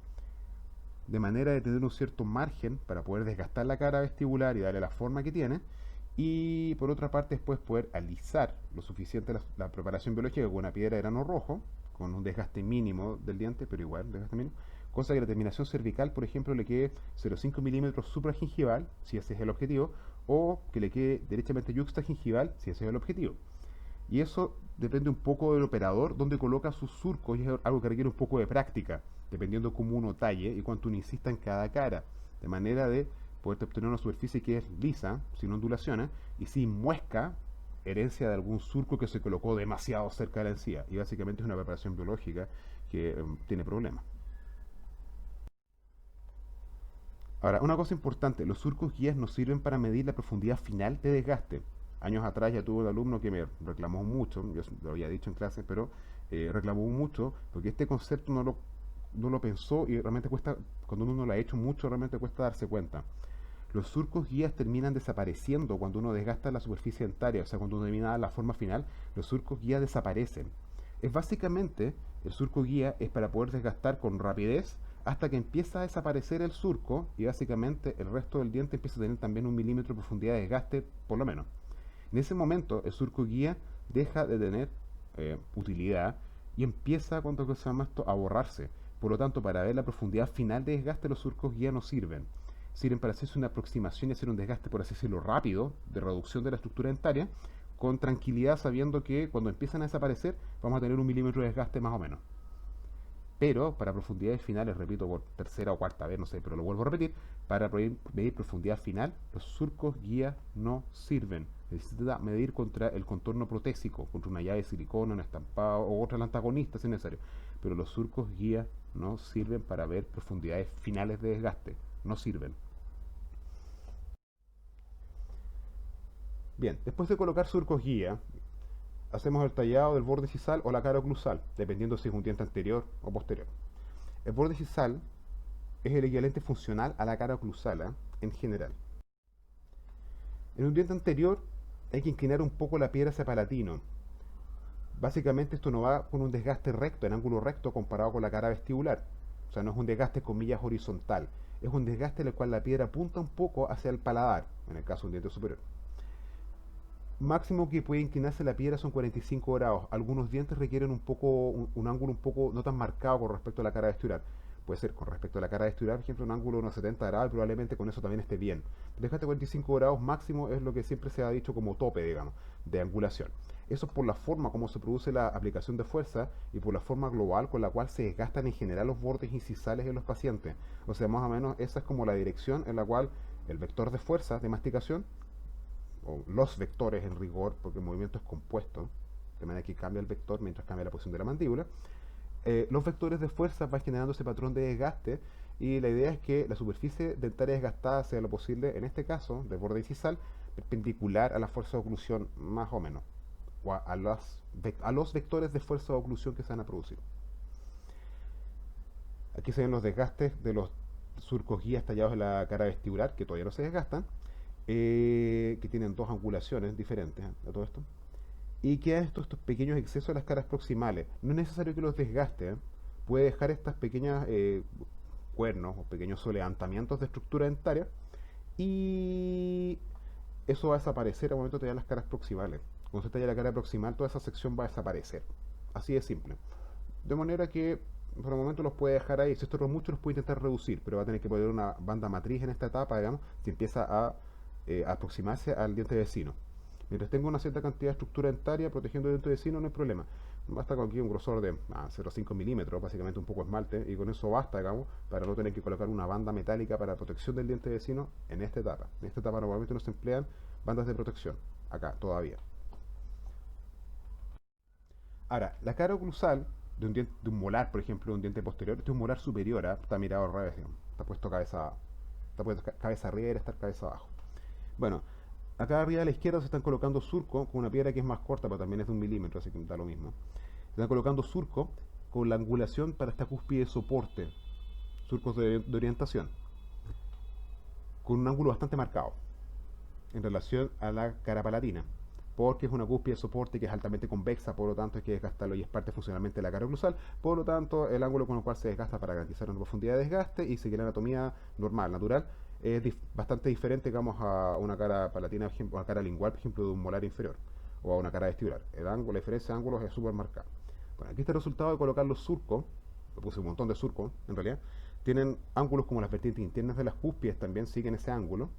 de manera de tener un cierto margen para poder desgastar la cara vestibular y darle la forma que tiene, y por otra parte después poder alisar lo suficiente la preparación biológica con una piedra de grano rojo, con un desgaste mínimo del diente, pero igual, desgaste mínimo, cosa que la terminación cervical, por ejemplo, le quede 0,5 milímetros supragingival, si ese es el objetivo, o que le quede derechamente yuxtagingival, si ese es el objetivo. Y eso depende un poco del operador, donde coloca sus surcos, y es algo que requiere un poco de práctica, dependiendo cómo uno talle y cuánto uno insista en cada cara, de manera de poder obtener una superficie que es lisa, sin ondulaciones, y sin muesca, herencia de algún surco que se colocó demasiado cerca de la encía. Y básicamente es una preparación biológica que tiene problemas. Ahora, una cosa importante, los surcos guías nos sirven para medir la profundidad final de desgaste. Años atrás ya tuve un alumno que me reclamó mucho, yo lo había dicho en clase, pero reclamó mucho porque este concepto no lo pensó y realmente cuesta, cuando uno no lo ha hecho mucho, realmente cuesta darse cuenta. Los surcos guías terminan desapareciendo cuando uno desgasta la superficie dentaria, o sea, cuando uno termina la forma final, los surcos guías desaparecen. Es básicamente, el surco guía es para poder desgastar con rapidez hasta que empieza a desaparecer el surco y básicamente el resto del diente empieza a tener también 1 milímetro de profundidad de desgaste, por lo menos. En ese momento, el surco guía deja de tener utilidad y empieza, cuando se llama esto, a borrarse. Por lo tanto, para ver la profundidad final de desgaste, los surcos guía no sirven. Sirven para hacerse una aproximación y hacer un desgaste, por así decirlo, rápido, de reducción de la estructura dentaria, con tranquilidad, sabiendo que cuando empiezan a desaparecer, vamos a tener 1 milímetro de desgaste más o menos. Pero para profundidades finales, repito por tercera o cuarta vez, no sé, pero lo vuelvo a repetir, para medir profundidad final, los surcos guía no sirven. Necesita medir contra el contorno protésico, contra una llave de silicona, un estampado o otra antagonista si es necesario. Pero los surcos guía no sirven para ver profundidades finales de desgaste. No sirven. Bien, después de colocar surcos guía, hacemos el tallado del borde cisal o la cara oclusal, dependiendo si es un diente anterior o posterior. El borde cisal es el equivalente funcional a la cara oclusal, en general. En un diente anterior, hay que inclinar un poco la piedra hacia palatino. Básicamente esto no va con un desgaste recto, en ángulo recto comparado con la cara vestibular. O sea, no es un desgaste comillas horizontal, es un desgaste en el cual la piedra apunta un poco hacia el paladar, en el caso de un diente superior. Máximo que puede inclinarse la piedra son 45 grados. Algunos dientes requieren un ángulo un poco no tan marcado con respecto a la cara vestibular. Puede ser con respecto a la cara vestibular, por ejemplo, un ángulo de unos 70 grados y probablemente con eso también esté bien. Desgaste 45 grados máximo es lo que siempre se ha dicho como tope, digamos, de angulación. Eso por la forma como se produce la aplicación de fuerza y por la forma global con la cual se desgastan en general los bordes incisales en los pacientes. O sea, más o menos esa es como la dirección en la cual el vector de fuerza de masticación o los vectores en rigor, porque el movimiento es compuesto, de manera que cambia el vector mientras cambia la posición de la mandíbula, los vectores de fuerza van generando ese patrón de desgaste y la idea es que la superficie dentaria desgastada sea lo posible, en este caso, del borde incisal, perpendicular a la fuerza de oclusión más o menos, o a los vectores de fuerza de oclusión que se van a producir. Aquí se ven los desgastes de los surcos guías tallados en la cara vestibular, que todavía no se desgastan, que tienen dos angulaciones diferentes a todo esto, y quedan estos pequeños excesos en las caras proximales. No es necesario que los desgaste, ¿eh? Puede dejar estas pequeñas cuernos o pequeños solevantamientos de estructura dentaria y eso va a desaparecer al momento de tallar las caras proximales. Cuando se talla la cara proximal, toda esa sección va a desaparecer. Así de simple. De manera que por el momento los puede dejar ahí. Si esto es mucho, los puede intentar reducir, pero va a tener que poner una banda matriz en esta etapa, digamos, si empieza a aproximarse al diente vecino. Mientras tenga una cierta cantidad de estructura dentaria protegiendo el diente vecino, no hay problema. Basta con aquí un grosor de 0,5 milímetros, básicamente un poco esmalte, y con eso basta, digamos, para no tener que colocar una banda metálica para protección del diente vecino en esta etapa. En esta etapa normalmente no se emplean bandas de protección, acá todavía. Ahora, la cara oclusal de un molar, por ejemplo, de un diente posterior, este es un molar superior, está mirado al revés, digamos. Está puesto cabeza arriba y debe estar cabeza abajo. Bueno, acá arriba a la izquierda se están colocando surco con una piedra que es más corta, pero también es de 1 milímetro, así que da lo mismo. Se están colocando surco con la angulación para esta cúspide de soporte, surcos de orientación, con un ángulo bastante marcado en relación a la cara palatina, porque es una cúspide de soporte que es altamente convexa, por lo tanto hay que desgastarlo y es parte funcionalmente de la cara oclusal, por lo tanto el ángulo con el cual se desgasta para garantizar una profundidad de desgaste y seguir la anatomía normal, natural, es bastante diferente, digamos, a una cara palatina, por ejemplo, a una cara lingual, por ejemplo, de un molar inferior, o a una cara vestibular. El ángulo, la diferencia de ángulos es súper marcada. Bueno, aquí está el resultado de colocar los surcos, le puse un montón de surcos, en realidad, tienen ángulos como las vertientes internas de las cúspides, también siguen ese ángulo,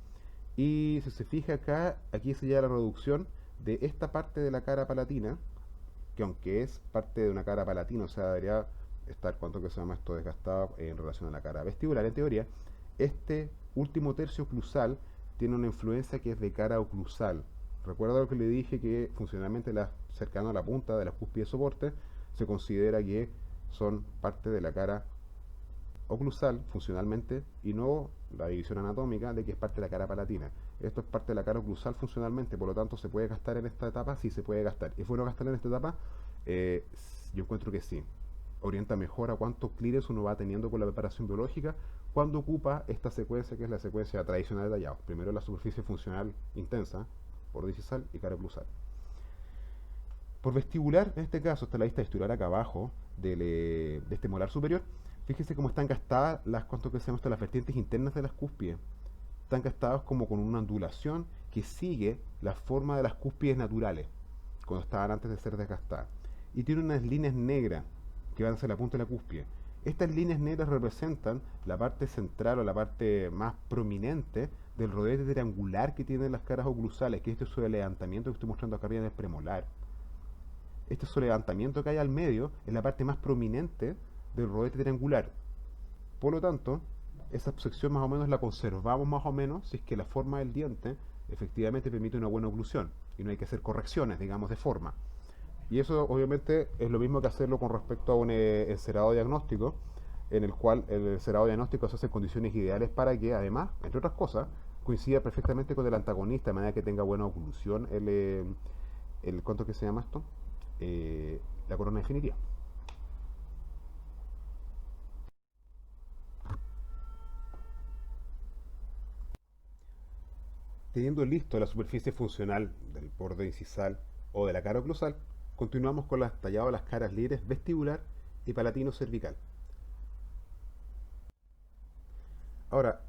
y si se fija acá, aquí se lleva la reducción de esta parte de la cara palatina, que aunque es parte de una cara palatina, o sea, debería estar, ¿cuánto que se llama esto? Desgastado en relación a la cara vestibular, en teoría, este último tercio oclusal tiene una influencia que es de cara oclusal. Recuerda lo que le dije que funcionalmente cercano a la punta de las cúspides de soporte se considera que son parte de la cara oclusal funcionalmente y no la división anatómica de que es parte de la cara palatina. Esto es parte de la cara oclusal funcionalmente, por lo tanto se puede gastar en esta etapa, sí se puede gastar. ¿Es bueno gastar en esta etapa? Eh, yo encuentro que sí. Orienta mejor a cuánto clearance uno va teniendo con la preparación biológica cuando ocupa esta secuencia que es la secuencia tradicional de tallado. Primero la superficie funcional intensa, borde incisal y cara oclusal. Por vestibular, en este caso, está la vista vestibular acá abajo de este molar superior. Fíjese cómo están gastadas ¿cuánto que se llama esto? Las vertientes internas de las cúspides. Están gastadas como con una ondulación que sigue la forma de las cúspides naturales, cuando estaban antes de ser desgastadas. Y tiene unas líneas negras que van hacia la punta de la cúspide. Estas líneas negras representan la parte central o la parte más prominente del rodete triangular que tienen las caras oclusales, que es este sobrelevantamiento que estoy mostrando acá arriba en el premolar. Este sobrelevantamiento que hay al medio es la parte más prominente del rodete triangular. Por lo tanto, esa sección más o menos la conservamos más o menos si es que la forma del diente efectivamente permite una buena oclusión y no hay que hacer correcciones, digamos, de forma. Y eso obviamente es lo mismo que hacerlo con respecto a un encerado diagnóstico, en el cual el encerado diagnóstico se hace en condiciones ideales para que además, entre otras cosas, coincida perfectamente con el antagonista, de manera que tenga buena oclusión ¿cuánto que se llama esto? La corona definitiva. Teniendo listo la superficie funcional del borde incisal o de la cara oclusal, continuamos con el tallado de las caras libres vestibular y palatino cervical. Ahora,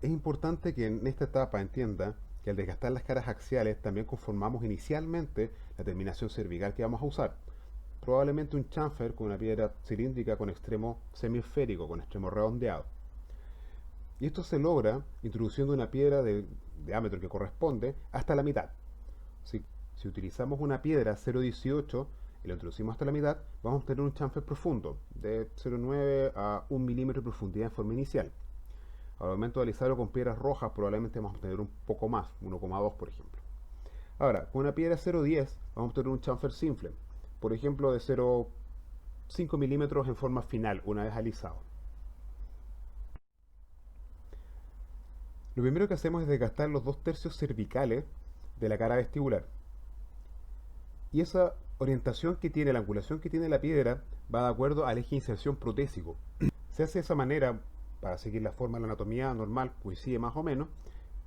es importante que en esta etapa entienda que al desgastar las caras axiales también conformamos inicialmente la terminación cervical que vamos a usar. Probablemente un chamfer con una piedra cilíndrica con extremo semiesférico, con extremo redondeado. Y esto se logra introduciendo una piedra del diámetro que corresponde hasta la mitad. Si utilizamos una piedra 0,18 y lo introducimos hasta la mitad, vamos a obtener un chamfer profundo de 0,9 a 1 milímetro de profundidad en forma inicial. Al momento de realizarlo con piedras rojas, probablemente vamos a obtener un poco más, 1,2 por ejemplo. Ahora, con una piedra 0,10 vamos a obtener un chamfer simple, por ejemplo de 0,5 milímetros en forma final, una vez alisado. Lo primero que hacemos es desgastar los 2/3 cervicales de la cara vestibular. Y esa orientación que tiene, la angulación que tiene la piedra, va de acuerdo al eje de inserción protésico. Se hace de esa manera para seguir la forma de la anatomía normal, coincide más o menos,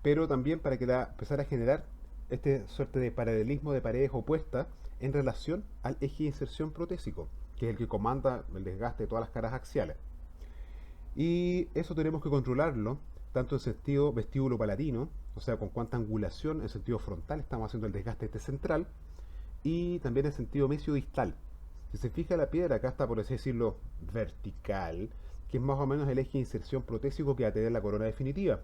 pero también para que empezar a generar esta suerte de paralelismo de paredes opuestas en relación al eje de inserción protésico, que es el que comanda el desgaste de todas las caras axiales. Y eso tenemos que controlarlo tanto en sentido vestíbulo palatino, o sea, con cuánta angulación en sentido frontal estamos haciendo el desgaste este central, y también en sentido mesiodistal. Si se fija la piedra, acá está, por así decirlo, vertical, que es más o menos el eje de inserción protésico que va a tener la corona definitiva.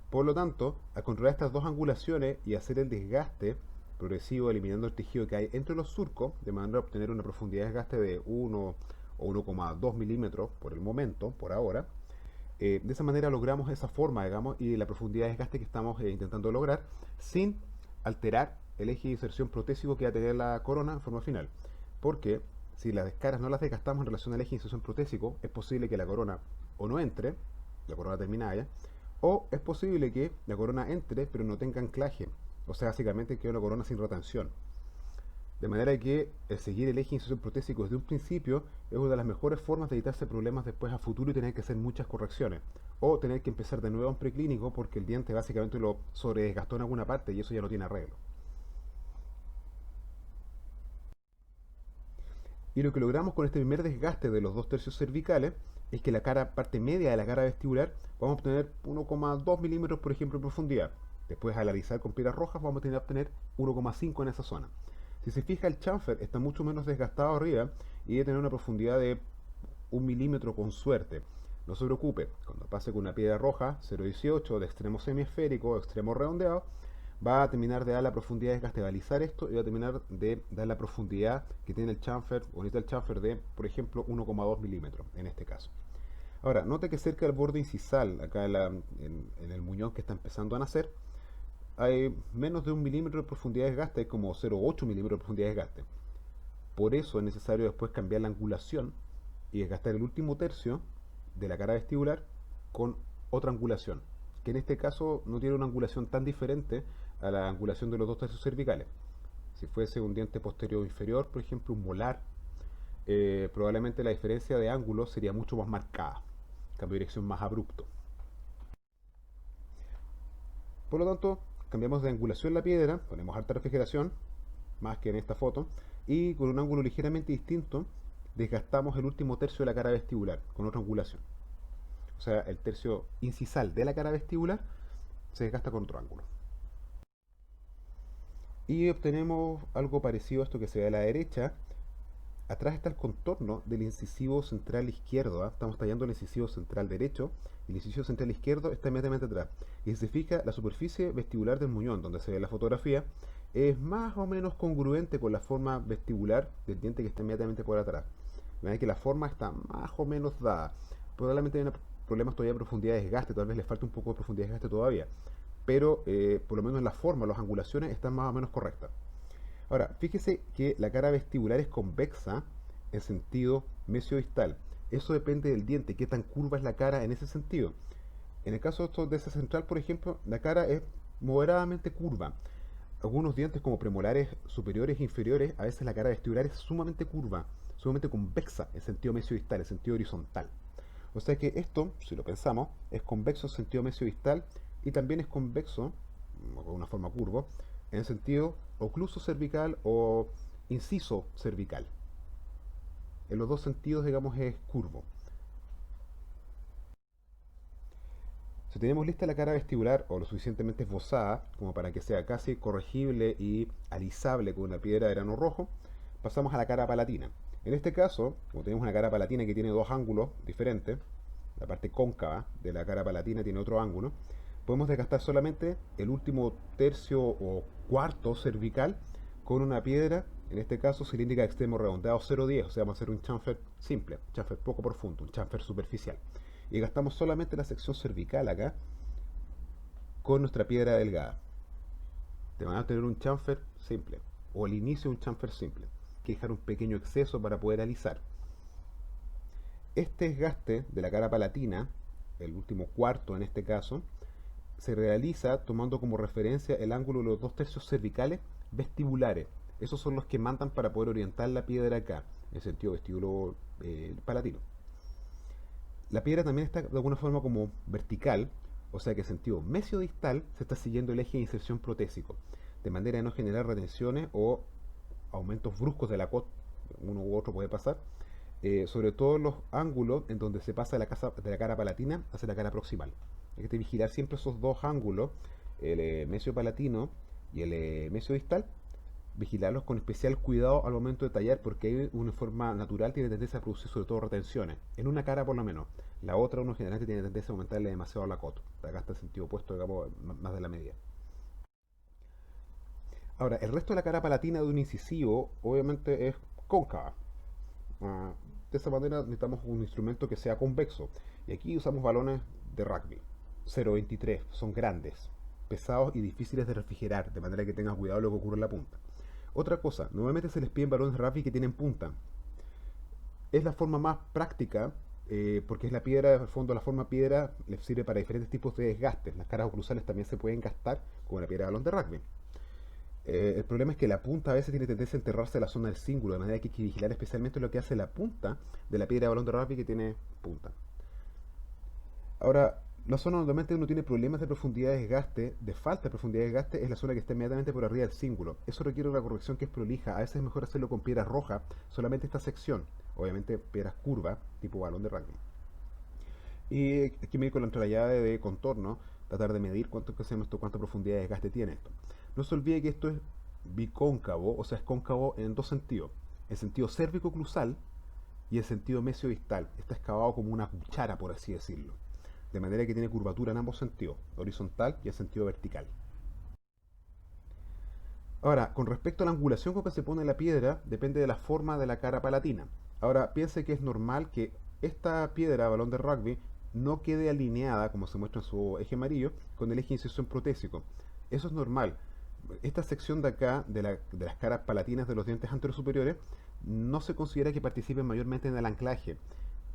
Por lo tanto, al controlar estas dos angulaciones y hacer el desgaste progresivo eliminando el tejido que hay entre los surcos, de manera a obtener una profundidad de desgaste de 1 o 1,2 milímetros por el momento, por ahora, de esa manera logramos esa forma, digamos, y la profundidad de desgaste que estamos intentando lograr sin alterar el eje de inserción protésico que va a tener la corona en forma final. Porque si las caras no las desgastamos en relación al eje de inserción protésico, es posible que la corona o no entre, la corona terminada ya, o es posible que la corona entre pero no tenga anclaje, o sea, básicamente queda una corona sin retención. De manera que seguir el eje de inserción protésico desde un principio es una de las mejores formas de evitarse problemas después a futuro y tener que hacer muchas correcciones. O tener que empezar de nuevo en preclínico porque el diente básicamente lo sobredesgastó en alguna parte y eso ya no tiene arreglo. Y lo que logramos con este primer desgaste de los 2/3 cervicales es que la parte media de la cara vestibular vamos a obtener 1,2 milímetros por ejemplo en profundidad. Después al alisar con piedras rojas vamos a obtener 1,5 en esa zona. Si se fija, el chamfer está mucho menos desgastado arriba y debe tener una profundidad de 1 milímetro con suerte. No se preocupe, cuando pase con una piedra roja 0,18 de extremo semiesférico o extremo redondeado, va a terminar de dar la profundidad de desgaste, va a alisar esto y va a terminar de dar la profundidad que tiene el chamfer, o necesita el chamfer de, por ejemplo, 1,2 milímetros en este caso. Ahora, note que cerca del borde incisal, acá en el muñón que está empezando a nacer, hay menos de 1 milímetro de profundidad de desgaste, hay como 0,8 milímetros de profundidad de desgaste. Por eso es necesario después cambiar la angulación y desgastar el último tercio de la cara vestibular con otra angulación, que en este caso no tiene una angulación tan diferente a la angulación de los 2/3 cervicales. Si fuese un diente posterior o inferior, por ejemplo un molar, probablemente la diferencia de ángulo sería mucho más marcada, cambio de dirección más abrupto. Por lo tanto, cambiamos de angulación la piedra, ponemos alta refrigeración, más que en esta foto, y con un ángulo ligeramente distinto desgastamos el último tercio de la cara vestibular con otra angulación. O sea, el tercio incisal de la cara vestibular se desgasta con otro ángulo. Y obtenemos algo parecido a esto que se ve a la derecha. Atrás está el contorno del incisivo central izquierdo, ¿eh? Estamos tallando el incisivo central derecho y el incisivo central izquierdo está inmediatamente atrás. Y si se fija, la superficie vestibular del muñón, donde se ve la fotografía, es más o menos congruente con la forma vestibular del diente que está inmediatamente por atrás. Ven que la forma está más o menos dada. Probablemente hay problemas todavía de profundidad de desgaste, tal vez le falte un poco de profundidad de desgaste todavía. Pero por lo menos la forma, las angulaciones están más o menos correctas. Ahora, fíjese que la cara vestibular es convexa en sentido mesiodistal. Eso depende del diente, qué tan curva es la cara en ese sentido. En el caso de ese central, por ejemplo, la cara es moderadamente curva. Algunos dientes como premolares superiores e inferiores, a veces la cara vestibular es sumamente curva, sumamente convexa en sentido mesiodistal, en sentido horizontal. O sea que esto, si lo pensamos, es convexo en sentido mesiodistal y también es convexo con una forma curvo, en sentido ocluso cervical o inciso cervical. En los dos sentidos, digamos, es curvo. Si tenemos lista la cara vestibular o lo suficientemente esbozada como para que sea casi corregible y alisable con una piedra de grano rojo, pasamos a la cara palatina. En este caso, como tenemos una cara palatina que tiene dos ángulos diferentes, la parte cóncava de la cara palatina tiene otro ángulo, podemos desgastar solamente el último tercio o cuarto cervical con una piedra, en este caso cilíndrica de extremo redondeado 0,10, o sea, vamos a hacer un chamfer simple, un chamfer poco profundo, un chamfer superficial. Y gastamos solamente la sección cervical acá con nuestra piedra delgada. Te van a tener un chamfer simple, o el inicio de un chamfer simple. Hay que dejar un pequeño exceso para poder alisar. Este desgaste de la cara palatina, el último cuarto en este caso, se realiza tomando como referencia el ángulo de los dos tercios cervicales vestibulares. Esos son los que mandan para poder orientar la piedra acá, en sentido vestíbulo palatino. La piedra también está de alguna forma como vertical, o sea que en sentido mesiodistal se está siguiendo el eje de inserción protésico, de manera de no generar retenciones o aumentos bruscos de la COT, uno u otro puede pasar, sobre todo en los ángulos en donde se pasa de la cara palatina hacia la cara proximal. Hay que vigilar siempre esos dos ángulos, el mesiopalatino y el mesiodistal, vigilarlos con especial cuidado al momento de tallar porque hay una forma natural tiene tendencia a producir sobre todo retenciones, en una cara por lo menos. La otra uno generalmente tiene tendencia a aumentarle demasiado la cota. Acá está en sentido opuesto, digamos, más de la media. Ahora, el resto de la cara palatina de un incisivo obviamente es cóncava. De esa manera necesitamos un instrumento que sea convexo. Y aquí usamos balones de rugby. 0,23, son grandes, pesados y difíciles de refrigerar, de manera que tengas cuidado de lo que ocurre en la punta. Otra cosa, normalmente se les piden balones de rugby que tienen punta. Es la forma más práctica porque es la piedra, en el fondo la forma piedra les sirve para diferentes tipos de desgastes. Las caras oclusales también se pueden gastar como la piedra de balón de rugby. El problema es que la punta a veces tiene tendencia a enterrarse en la zona del cíngulo, de manera que hay que vigilar especialmente lo que hace la punta de la piedra de balón de rugby que tiene punta. Ahora, la zona donde normalmente uno tiene problemas de profundidad de desgaste, de falta de profundidad de desgaste, es la zona que está inmediatamente por arriba del cíngulo. Eso requiere una corrección que es prolija. A veces es mejor hacerlo con piedra roja, solamente esta sección. Obviamente piedras curvas, tipo balón de rugby. Y hay que medir con la entrellave de contorno, tratar de medir cuánta profundidad de desgaste tiene esto. No se olvide que esto es bicóncavo, o sea, es cóncavo en dos sentidos. El sentido cérvico-oclusal y el sentido mesiodistal. Está excavado como una cuchara, por así decirlo. De manera que tiene curvatura en ambos sentidos, horizontal y en sentido vertical. Ahora, con respecto a la angulación con que se pone la piedra, depende de la forma de la cara palatina. Ahora, piense que es normal que esta piedra, balón de rugby, no quede alineada, como se muestra en su eje amarillo, con el eje de inserción protésico. Eso es normal. Esta sección de acá, de las caras palatinas de los dientes anteriores superiores, no se considera que participen mayormente en el anclaje.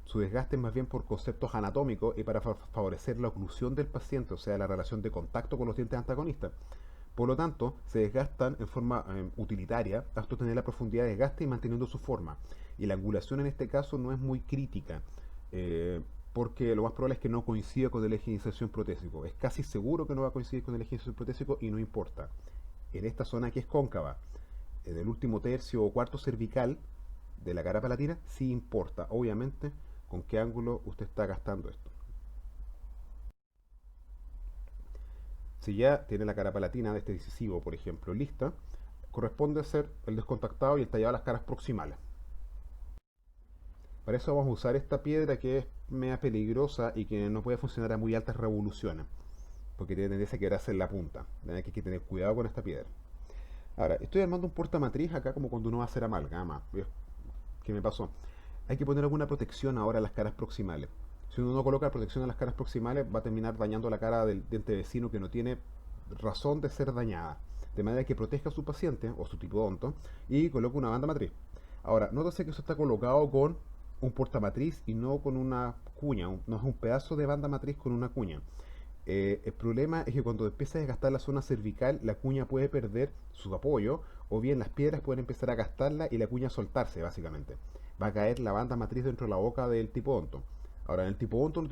Su desgaste es más bien por conceptos anatómicos y para favorecer la oclusión del paciente, o sea, la relación de contacto con los dientes antagonistas. Por lo tanto, se desgastan en forma utilitaria hasta obtener la profundidad de desgaste y manteniendo su forma. Y la angulación en este caso no es muy crítica, porque lo más probable es que no coincida con el eje de inserción protésico. Es casi seguro que no va a coincidir con el eje de inserción protésico y no importa. En esta zona que es cóncava, en el último tercio o cuarto cervical de la cara palatina, sí importa, obviamente, con qué ángulo usted está gastando esto. Si ya tiene la cara palatina de este decisivo, por ejemplo, lista, corresponde hacer el descontactado y el tallado de las caras proximales. Para eso vamos a usar esta piedra que es media peligrosa y que no puede funcionar a muy altas revoluciones, porque tiene tendencia a quedarse en la punta. De que hay que tener cuidado con esta piedra. Ahora, estoy armando un portamatriz acá como cuando uno va a hacer amalgama. ¿Qué me pasó? Hay que poner alguna protección ahora a las caras proximales. Si uno no coloca protección a las caras proximales, va a terminar dañando la cara del diente vecino que no tiene razón de ser dañada. De manera que proteja a su paciente o su tipodonto y coloque una banda matriz. Ahora, nótese que eso está colocado con un portamatriz y no con una cuña. No es un pedazo de banda matriz con una cuña. El problema es que cuando empieza a desgastar la zona cervical, la cuña puede perder su apoyo o bien las piedras pueden empezar a gastarla y la cuña soltarse, básicamente. Va a caer la banda matriz dentro de la boca del tipodonto. Ahora, en el tipodonto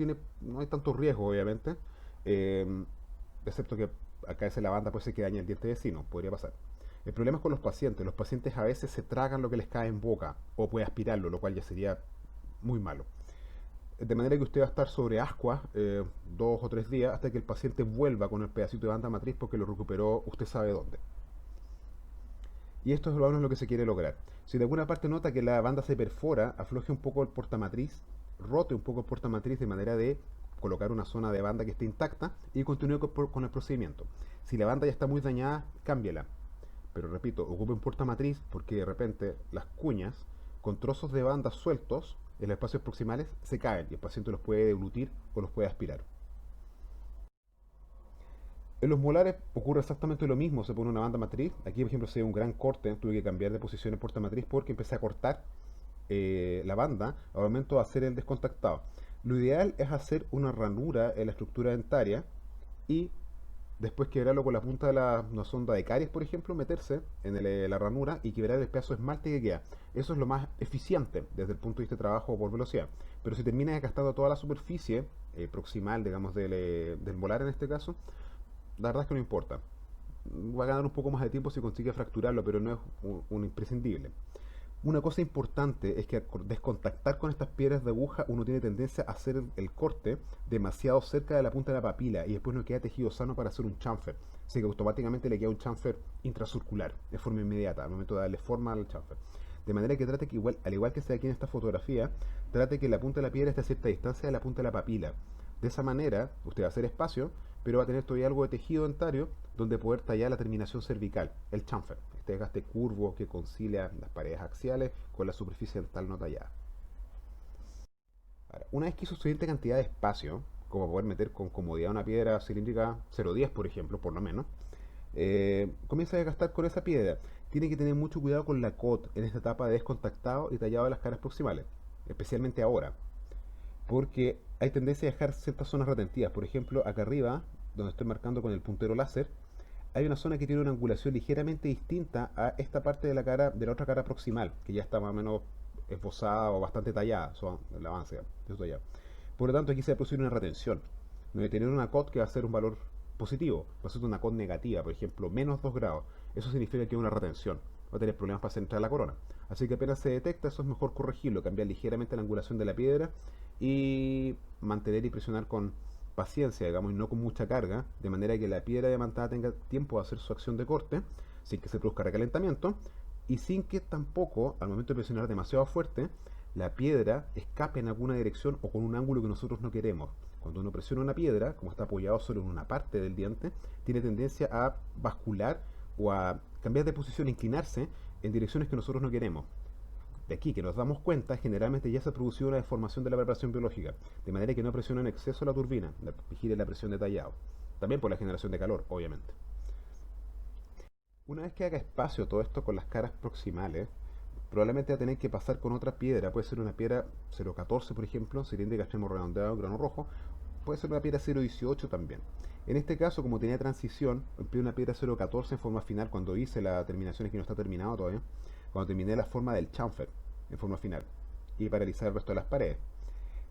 no hay tanto riesgo, obviamente, excepto que acá es la banda, puede ser que dañe el diente vecino, podría pasar. El problema es con los pacientes a veces se tragan lo que les cae en boca o puede aspirarlo, lo cual ya sería muy malo. De manera que usted va a estar sobre ascuas 2 o 3 días hasta que el paciente vuelva con el pedacito de banda matriz porque lo recuperó usted sabe dónde. Y esto es lo que se quiere lograr. Si de alguna parte nota que la banda se perfora, afloje un poco el portamatriz, rote un poco el portamatriz de manera de colocar una zona de banda que esté intacta y continúe con el procedimiento. Si la banda ya está muy dañada, cámbiela. Pero repito, ocupe un portamatriz porque de repente las cuñas con trozos de banda sueltos en los espacios proximales se caen y el paciente los puede deglutir o los puede aspirar. En los molares ocurre exactamente lo mismo, se pone una banda matriz. Aquí, por ejemplo, se ve un gran corte, tuve que cambiar de posición en portamatriz porque empecé a cortar la banda al momento de hacer el descontactado. Lo ideal es hacer una ranura en la estructura dentaria y después quebrarlo con la punta de una sonda de caries, por ejemplo, meterse en la ranura y quebrar el pedazo de esmalte que queda. Eso es lo más eficiente desde el punto de vista de trabajo por velocidad. Pero si termina desgastando toda la superficie proximal, digamos, del molar en este caso, la verdad es que no importa. Va a ganar un poco más de tiempo si consigue fracturarlo, pero no es un imprescindible. Una cosa importante es que al descontactar con estas piedras de aguja uno tiene tendencia a hacer el corte demasiado cerca de la punta de la papila y después no queda tejido sano para hacer un chamfer. Así que automáticamente le queda un chamfer intracircular de forma inmediata al momento de darle forma al chamfer. De manera que trate que igual, al igual que se ve aquí en esta fotografía, trate que la punta de la piedra esté a cierta distancia de la punta de la papila. De esa manera usted va a hacer espacio, pero va a tener todavía algo de tejido dentario donde poder tallar la terminación cervical, el chamfer, este desgaste curvo que concilia las paredes axiales con la superficie dental no tallada. Ahora, una vez que hizo suficiente cantidad de espacio, como poder meter con comodidad una piedra cilíndrica 0,10 por ejemplo, por lo menos, comienza a desgastar con esa piedra. Tiene que tener mucho cuidado con la COT en esta etapa de descontactado y tallado de las caras proximales, especialmente ahora, porque hay tendencia a dejar ciertas zonas retentivas. Por ejemplo, acá arriba, donde estoy marcando con el puntero láser, hay una zona que tiene una angulación ligeramente distinta a esta parte de la cara, de la otra cara proximal, que ya está más o menos esbozada o bastante tallada, el avance de eso tallado. Por lo tanto, aquí se va a producir una retención. No de tener una COT que va a ser un valor positivo, va a ser una COT negativa, por ejemplo, menos 2 grados. Eso significa que hay una retención, va a tener problemas para centrar la corona. Así que apenas se detecta, eso es mejor corregirlo, cambiar ligeramente la angulación de la piedra y mantener y presionar con paciencia, digamos, y no con mucha carga, de manera que la piedra diamantada tenga tiempo de hacer su acción de corte, sin que se produzca recalentamiento, y sin que tampoco, al momento de presionar demasiado fuerte, la piedra escape en alguna dirección o con un ángulo que nosotros no queremos. Cuando uno presiona una piedra, como está apoyado solo en una parte del diente, tiene tendencia a bascular o a cambiar de posición, inclinarse en direcciones que nosotros no queremos. De aquí que nos damos cuenta, generalmente ya se ha producido una deformación de la preparación biológica, de manera que no presiona en exceso la turbina, vigile la presión de tallado. También por la generación de calor, obviamente. Una vez que haga espacio todo esto con las caras proximales, probablemente va a tener que pasar con otra piedra. Puede ser una piedra 0,14 por ejemplo, cilíndrica extremo redondeado, grano rojo. Puede ser una piedra 0,18 también. En este caso, como tenía transición, empleé una piedra 0,14 en forma final cuando hice la terminación, que no está terminado todavía, cuando terminé la forma del chamfer en forma final y paralizar el resto de las paredes.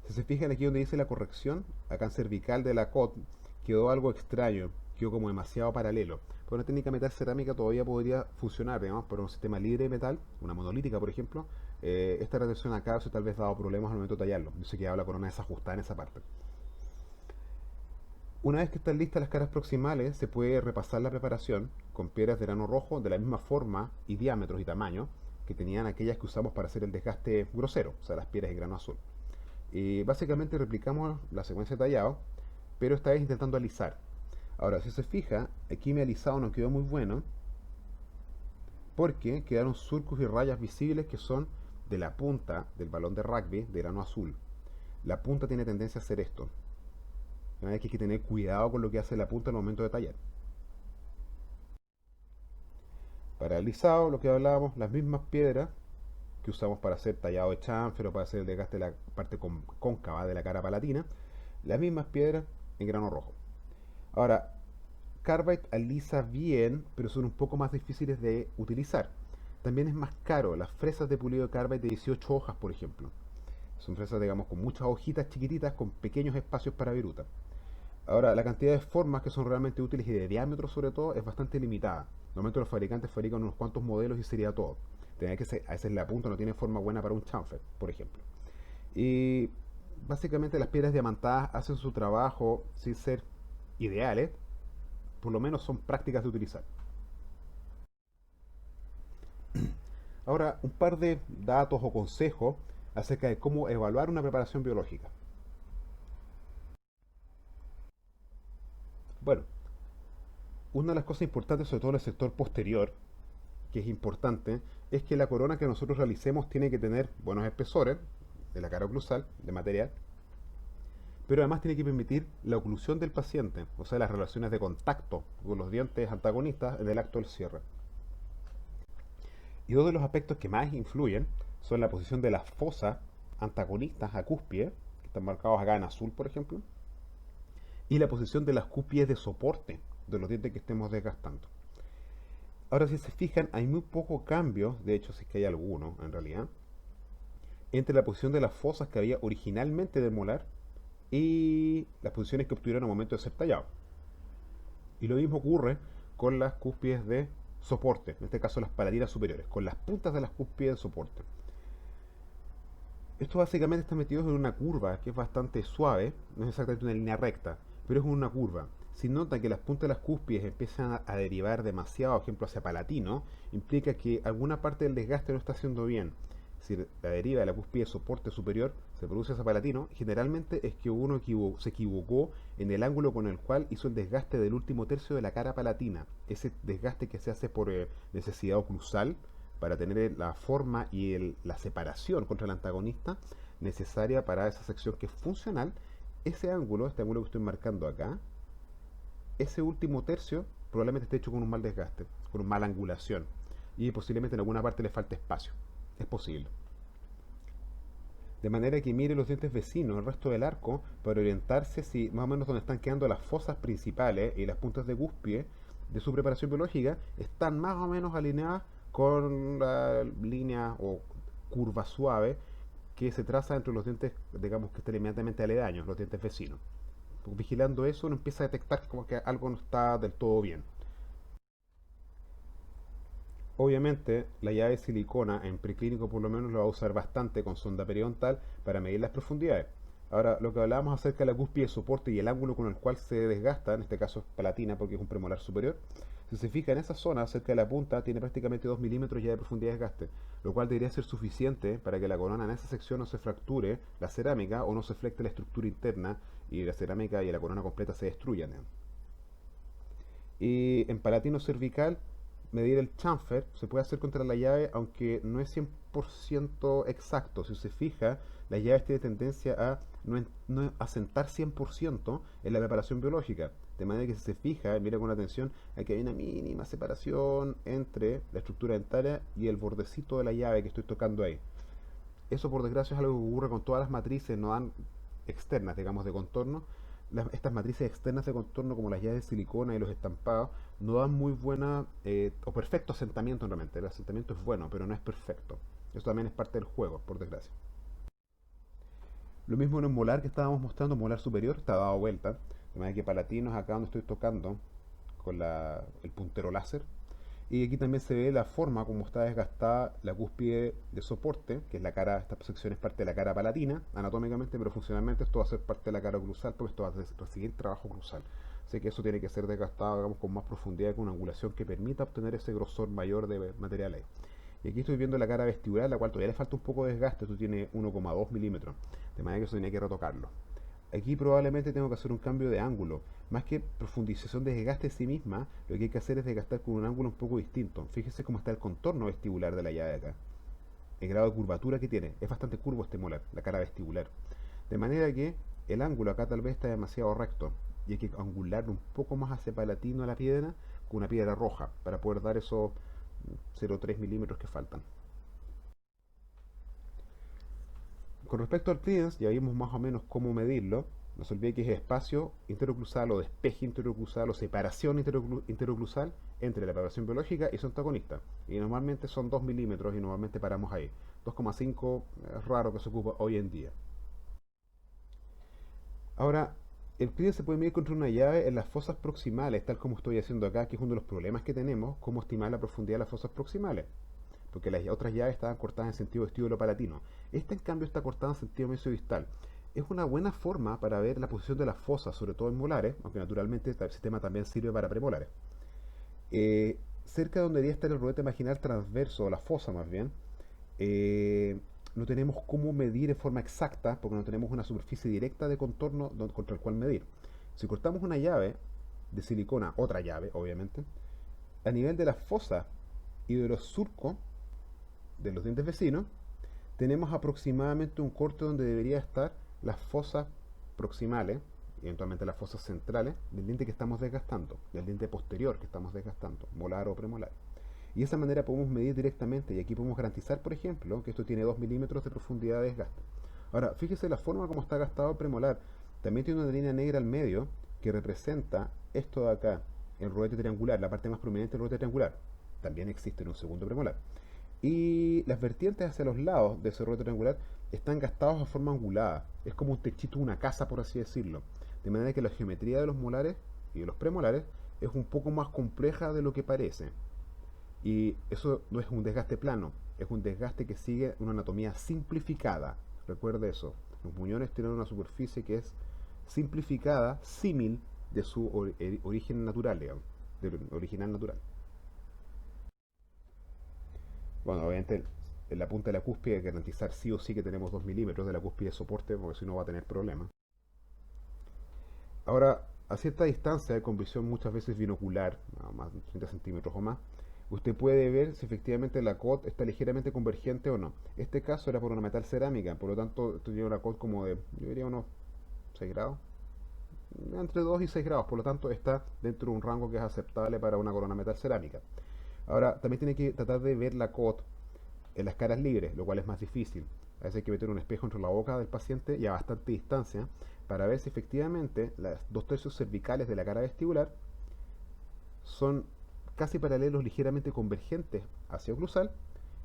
Si se fijan aquí donde dice la corrección, acá en cervical de la COT, quedó algo extraño, quedó como demasiado paralelo. Por una técnica metal cerámica todavía podría funcionar, digamos, pero un sistema libre de metal, una monolítica por ejemplo, esta retención acá se tal vez dado problemas al momento de tallarlo. Yo sé que la corona desajustada en esa parte. Una vez que están listas las caras proximales, se puede repasar la preparación con piedras de grano rojo de la misma forma y diámetros y tamaño que tenían aquellas que usamos para hacer el desgaste grosero, o sea, las piedras de grano azul. Y básicamente replicamos la secuencia de tallado, pero esta vez intentando alisar. Ahora, si se fija, aquí mi alisado no quedó muy bueno porque quedaron surcos y rayas visibles que son de la punta del balón de rugby de grano azul. La punta tiene tendencia a hacer esto. De manera que hay que tener cuidado con lo que hace la punta al momento de tallar. Para el alisado, lo que hablábamos, las mismas piedras que usamos para hacer tallado de chanfer o para hacer el desgaste de la parte cóncava de la cara palatina, las mismas piedras en grano rojo. Ahora, Carbide alisa bien, pero son un poco más difíciles de utilizar. También es más caro. Las fresas de pulido de Carbide de 18 hojas, por ejemplo. Son fresas, digamos, con muchas hojitas chiquititas, con pequeños espacios para viruta. Ahora, la cantidad de formas que son realmente útiles y de diámetro sobre todo es bastante limitada. Normalmente los fabricantes fabrican unos cuantos modelos y sería todo. A veces la punta no tiene forma buena para un chamfer, por ejemplo. Y básicamente las piedras diamantadas hacen su trabajo sin ser ideales, por lo menos son prácticas de utilizar. Ahora, un par de datos o consejos acerca de cómo evaluar una preparación biológica. Bueno, una de las cosas importantes, sobre todo en el sector posterior, que es importante, es que la corona que nosotros realicemos tiene que tener buenos espesores de la cara oclusal, de material, pero además tiene que permitir la oclusión del paciente, o sea, las relaciones de contacto con los dientes antagonistas en el acto del cierre. Y dos de los aspectos que más influyen son la posición de las fosas antagonistas a cúspide, que están marcados acá en azul, por ejemplo, y la posición de las cúspides de soporte de los dientes que estemos desgastando. Ahora, si se fijan, hay muy poco cambio, de hecho, si es que hay alguno en realidad, entre la posición de las fosas que había originalmente del molar y las posiciones que obtuvieron al momento de ser tallado. Y lo mismo ocurre con las cúspides de soporte, en este caso las palatinas superiores, con las puntas de las cúspides de soporte. Esto básicamente está metido en una curva que es bastante suave, no es exactamente una línea recta, pero es una curva. Si nota que las puntas de las cúspides empiezan a derivar demasiado, por ejemplo, hacia palatino, implica que alguna parte del desgaste no está haciendo bien. Si la deriva de la cúspide de soporte superior se produce hacia palatino, generalmente es que uno se equivocó en el ángulo con el cual hizo el desgaste del último tercio de la cara palatina. Ese desgaste que se hace por necesidad oclusal para tener la forma y la separación contra el antagonista necesaria para esa sección que es funcional. Ese ángulo, este ángulo que estoy marcando acá, ese último tercio probablemente esté hecho con un mal desgaste, con una mala angulación, y posiblemente en alguna parte le falte espacio. Es posible. De manera que mire los dientes vecinos, el resto del arco, para orientarse si más o menos donde están quedando las fosas principales y las puntas de cúspide de su preparación biológica están más o menos alineadas con la línea o curva suave que se traza entre los dientes, digamos, que estén inmediatamente aledaños, los dientes vecinos. Vigilando eso uno empieza a detectar como que algo no está del todo bien. Obviamente, la llave de silicona en preclínico por lo menos lo va a usar bastante con sonda periodontal para medir las profundidades. Ahora, lo que hablábamos acerca de la cúspide de soporte y el ángulo con el cual se desgasta, en este caso es palatina porque es un premolar superior, si se fija en esa zona, cerca de la punta, tiene prácticamente 2 milímetros ya de profundidad de desgaste, lo cual debería ser suficiente para que la corona en esa sección no se fracture la cerámica o no se flecte la estructura interna y la cerámica y la corona completa se destruyan. Y en palatino cervical, medir el chamfer se puede hacer contra la llave, aunque no es 100% exacto. Si se fija, las llaves tienen tendencia a no asentar 100% en la preparación biológica. De manera que si se fija, mira con atención, aquí hay una mínima separación entre la estructura dentaria y el bordecito de la llave que estoy tocando ahí. Eso por desgracia es algo que ocurre con todas las matrices, no dan externas, digamos, de contorno. Estas matrices externas de contorno, como las llaves de silicona y los estampados, no dan muy buena o perfecto asentamiento realmente. El asentamiento es bueno, pero no es perfecto. Eso también es parte del juego, por desgracia. Lo mismo en el molar que estábamos mostrando, molar superior, está dado vuelta. De manera que palatinos acá donde estoy tocando con el puntero láser. Y aquí también se ve la forma como está desgastada la cúspide de soporte, que es la cara, esta sección es parte de la cara palatina, anatómicamente, pero funcionalmente esto va a ser parte de la cara oclusal, porque esto va a recibir trabajo oclusal. Así que eso tiene que ser desgastado, digamos, con más profundidad, con una angulación que permita obtener ese grosor mayor de material ahí. Y aquí estoy viendo la cara vestibular, la cual todavía le falta un poco de desgaste, esto tiene 1,2 milímetros, de manera que eso tenía que retocarlo. Aquí probablemente tengo que hacer un cambio de ángulo. Más que profundización de desgaste en sí misma, lo que hay que hacer es desgastar con un ángulo un poco distinto. Fíjese cómo está el contorno vestibular de la llave acá. El grado de curvatura que tiene. Es bastante curvo este molar, la cara vestibular. De manera que el ángulo acá tal vez está demasiado recto. Y hay que angularlo un poco más hacia palatino a la piedra con una piedra roja para poder dar esos 0,3 milímetros que faltan. Con respecto al clearance, ya vimos más o menos cómo medirlo. No se olvide que es espacio interoclusal o despeje interoclusal o separación interoclusal entre la preparación biológica y su antagonista. Y normalmente son 2 milímetros y normalmente paramos ahí. 2,5 es raro que se ocupa hoy en día. Ahora, El clearance se puede medir contra una llave en las fosas proximales, tal como estoy haciendo acá, que es uno de los problemas que tenemos, cómo estimar la profundidad de las fosas proximales. Porque las otras llaves estaban cortadas en sentido vestibulo-palatino. Esta, en cambio, está cortada en sentido mesiodistal. Es una buena forma para ver la posición de las fosas, sobre todo en molares, aunque naturalmente el sistema también sirve para premolares. Cerca de donde debería estar el rodete marginal transverso, o la fosa más bien, eh, no tenemos cómo medir en forma exacta, porque no tenemos una superficie directa de contorno contra el cual medir. Si cortamos una llave de silicona, otra llave, obviamente, a nivel de la fosa y de los surcos de los dientes vecinos, tenemos aproximadamente un corte donde debería estar las fosas proximales, y eventualmente las fosas centrales, del diente que estamos desgastando, del diente posterior que estamos desgastando, molar o premolar. Y de esa manera podemos medir directamente, y aquí podemos garantizar, por ejemplo, que esto tiene 2 milímetros de profundidad de desgaste. Ahora, fíjese la forma como está gastado el premolar. También tiene una línea negra al medio que representa esto de acá, el rodete triangular, la parte más prominente del rodete triangular. También existe en un segundo premolar. Y las vertientes hacia los lados de ese rodete triangular están gastados de forma angulada. Es como un techito de una casa, por así decirlo. De manera que la geometría de los molares y de los premolares es un poco más compleja de lo que parece. Y eso no es un desgaste plano, es un desgaste que sigue una anatomía simplificada. Recuerde eso. Los muñones tienen una superficie que es simplificada, símil de su origen natural, digamos, del original natural. Bueno, obviamente en la punta de la cúspide hay que garantizar sí o sí que tenemos 2 milímetros de la cúspide de soporte, porque si no va a tener problemas. Ahora, a cierta distancia, con visión muchas veces binocular, a más de 30 centímetros o más, usted puede ver si efectivamente la COT está ligeramente convergente o no. Este caso era por una metal cerámica, por lo tanto, esto tiene una COT como de, yo diría, unos 6 grados, entre 2 y 6 grados, por lo tanto está dentro de un rango que es aceptable para una corona metal cerámica. Ahora, también tiene que tratar de ver la COT en las caras libres, lo cual es más difícil. A veces hay que meter un espejo entre la boca del paciente y a bastante distancia para ver si efectivamente las 2/3 cervicales de la cara vestibular son casi paralelos, ligeramente convergentes hacia oclusal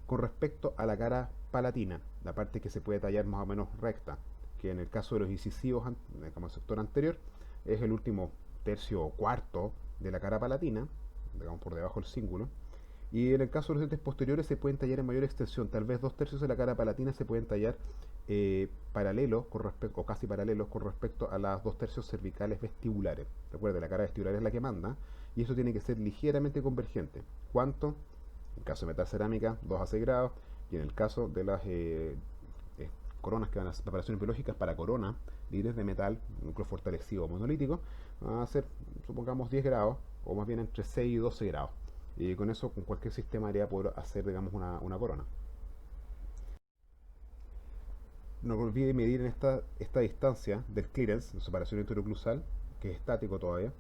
con respecto a la cara palatina, la parte que se puede tallar más o menos recta, que en el caso de los incisivos, como el sector anterior, es el último tercio o cuarto de la cara palatina, digamos por debajo del cíngulo, y en el caso de los dientes posteriores se pueden tallar en mayor extensión, tal vez 2/3 de la cara palatina se pueden tallar paralelos con respecto, o casi paralelos con respecto a las 2/3 cervicales vestibulares. Recuerde, la cara vestibular es la que manda, y eso tiene que ser ligeramente convergente. ¿Cuánto? En el caso de metal cerámica, 2 a 6 grados, y en el caso de las coronas que van a ser preparaciones biológicas para corona, libres de metal, núcleo fortalecido o monolítico, van a ser, supongamos, 10 grados, o más bien entre 6 y 12 grados. Y con eso, con cualquier sistema haría poder hacer, digamos, una corona. No olvide medir en esta distancia del clearance, de separación interoclusal, que es estático todavía.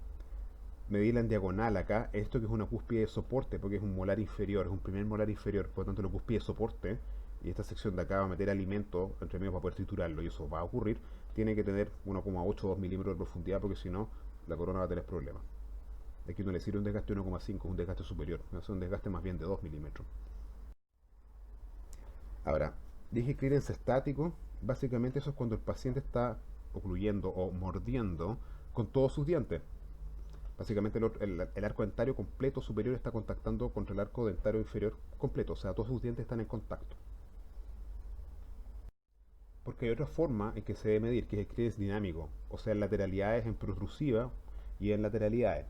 Medirla en diagonal acá, esto que es una cúspide de soporte, porque es un molar inferior, es un primer molar inferior, por lo tanto la cúspide de soporte, y esta sección de acá va a meter alimento entre medio para poder triturarlo, y eso va a ocurrir, tiene que tener 1,8 o 2 milímetros de profundidad, porque si no, la corona va a tener problemas. Aquí no le sirve un desgaste de 1,5, es un desgaste superior, es un desgaste más bien de 2 milímetros. Ahora, dije clearance estático, básicamente eso es cuando el paciente está ocluyendo o mordiendo con todos sus dientes. Básicamente el arco dentario completo superior está contactando contra el arco dentario inferior completo, o sea, todos sus dientes están en contacto. Porque hay otra forma en que se debe medir, que es el clearance dinámico, o sea, en lateralidades en protrusiva y en lateralidades.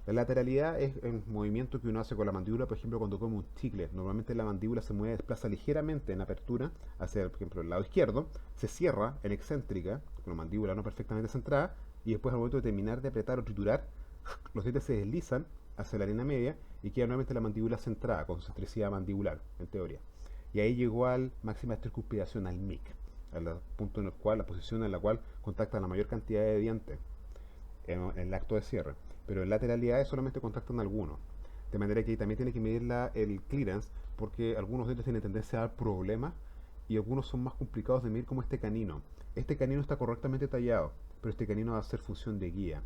La lateralidad es el movimiento que uno hace con la mandíbula, por ejemplo, cuando come un chicle. Normalmente la mandíbula se mueve, desplaza ligeramente en apertura hacia, por ejemplo, el lado izquierdo, se cierra en excéntrica, con la mandíbula no perfectamente centrada, y después al momento de terminar de apretar o triturar, los dientes se deslizan hacia la línea media y queda nuevamente la mandíbula centrada, con centricidad mandibular, en teoría. Y ahí llegó al máxima estercuspiración, al MIC, al punto en el cual, la posición en la cual contacta la mayor cantidad de dientes en el acto de cierre, pero en lateralidades solamente contactan algunos. De manera que también tiene que medir el clearance, porque algunos dientes tienen tendencia a dar problemas y algunos son más complicados de medir, como este canino. Este canino está correctamente tallado, pero este canino va a hacer función de guía.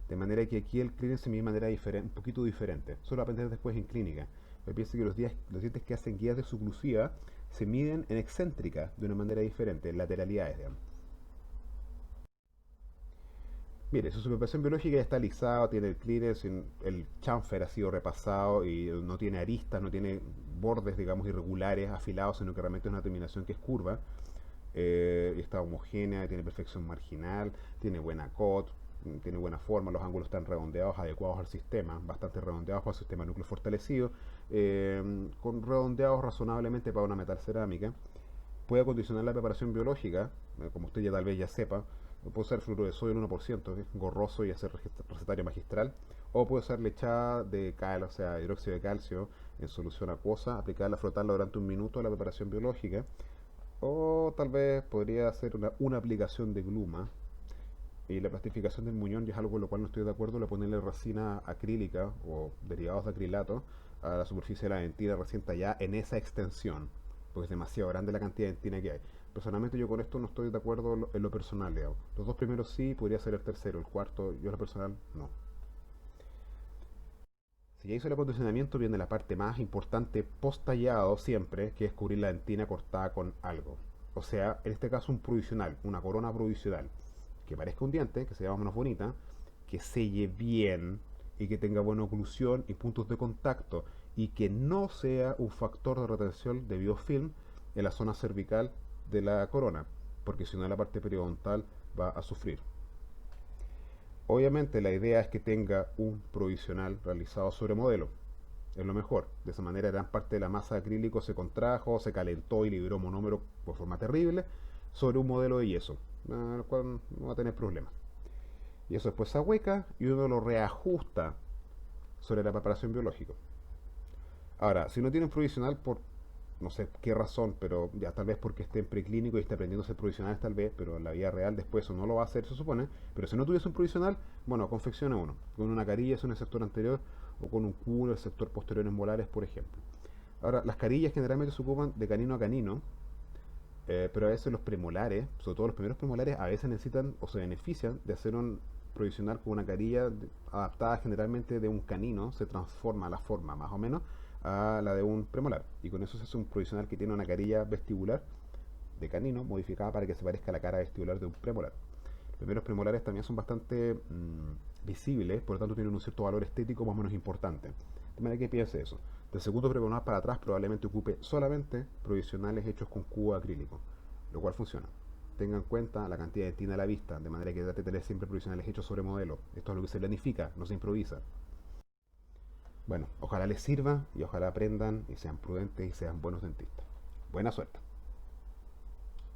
De manera que aquí el clearance se mide de manera diferente, un poquito diferente. Eso lo va a aprender después en clínica. Pero piensa que los dientes que hacen guías de subclusiva se miden en excéntrica de una manera diferente, en lateralidades, digamos. Mire, su superposición biológica ya está lisado, tiene el clearance, el chamfer ha sido repasado y no tiene aristas, no tiene bordes, digamos, irregulares, afilados, sino que realmente es una terminación que es curva. Está homogénea, tiene perfección marginal, tiene buena COT, tiene buena forma, los ángulos están redondeados, adecuados al sistema, bastante redondeados para el sistema núcleo fortalecido, con redondeados razonablemente para una metal cerámica. Puede acondicionar la preparación biológica, como usted ya tal vez ya sepa, puede usar fluoruro de sodio en 1%, que es gorroso y hacer recetario magistral, o puede usar lechada de cal, o sea, hidróxido de calcio en solución acuosa, aplicarla, frotarla durante un minuto a la preparación biológica, o tal vez podría hacer una aplicación de gluma. Y la plastificación del muñón ya es algo con lo cual no estoy de acuerdo, le ponerle resina acrílica o derivados de acrilato a la superficie de la dentina recién tallada en esa extensión, porque es demasiado grande la cantidad de dentina que hay. Personalmente yo con esto no estoy de acuerdo en lo personal, digamos. Los dos primeros sí, podría ser el tercero, el cuarto, yo en lo personal no. Si ya hizo el acondicionamiento, viene la parte más importante post tallado siempre, que es cubrir la dentina cortada con algo. O sea, en este caso un provisional, una corona provisional, que parezca un diente, que se vea menos bonita, que selle bien y que tenga buena oclusión y puntos de contacto y que no sea un factor de retención de biofilm en la zona cervical de la corona, porque si no la parte periodontal va a sufrir. Obviamente la idea es que tenga un provisional realizado sobre modelo. Es lo mejor. De esa manera gran parte de la masa de acrílico se contrajo, se calentó y liberó monómero por forma terrible sobre un modelo de yeso, el cual no va a tener problemas. Y eso después se ahueca y uno lo reajusta sobre la preparación biológica. Ahora, si no tiene un provisional por no sé qué razón, pero ya tal vez porque esté en preclínico y esté aprendiendo a ser provisionales tal vez, pero en la vida real después eso no lo va a hacer, se supone. Pero si no tuviese un provisional, bueno, confeccione uno, con una carilla en el sector anterior o con un culo en el sector posterior en molares, por ejemplo. Ahora, las carillas generalmente se ocupan de canino a canino, pero a veces los premolares, sobre todo los primeros premolares, a veces necesitan o se benefician de hacer un provisional con una carilla adaptada generalmente de un canino, se transforma la forma más o menos a la de un premolar. Y con eso se hace un provisional que tiene una carilla vestibular de canino modificada para que se parezca a la cara vestibular de un premolar. Los primeros premolares también son bastante visibles, por lo tanto tienen un cierto valor estético más o menos importante. De manera que piense eso. Del segundo premolar para atrás probablemente ocupe solamente provisionales hechos con cubo acrílico, lo cual funciona. Tenga en cuenta la cantidad de tinta a la vista, de manera que trate de tener siempre provisionales hechos sobre modelo. Esto es lo que se planifica, no se improvisa. Bueno, ojalá les sirva y ojalá aprendan y sean prudentes y sean buenos dentistas. Buena suerte.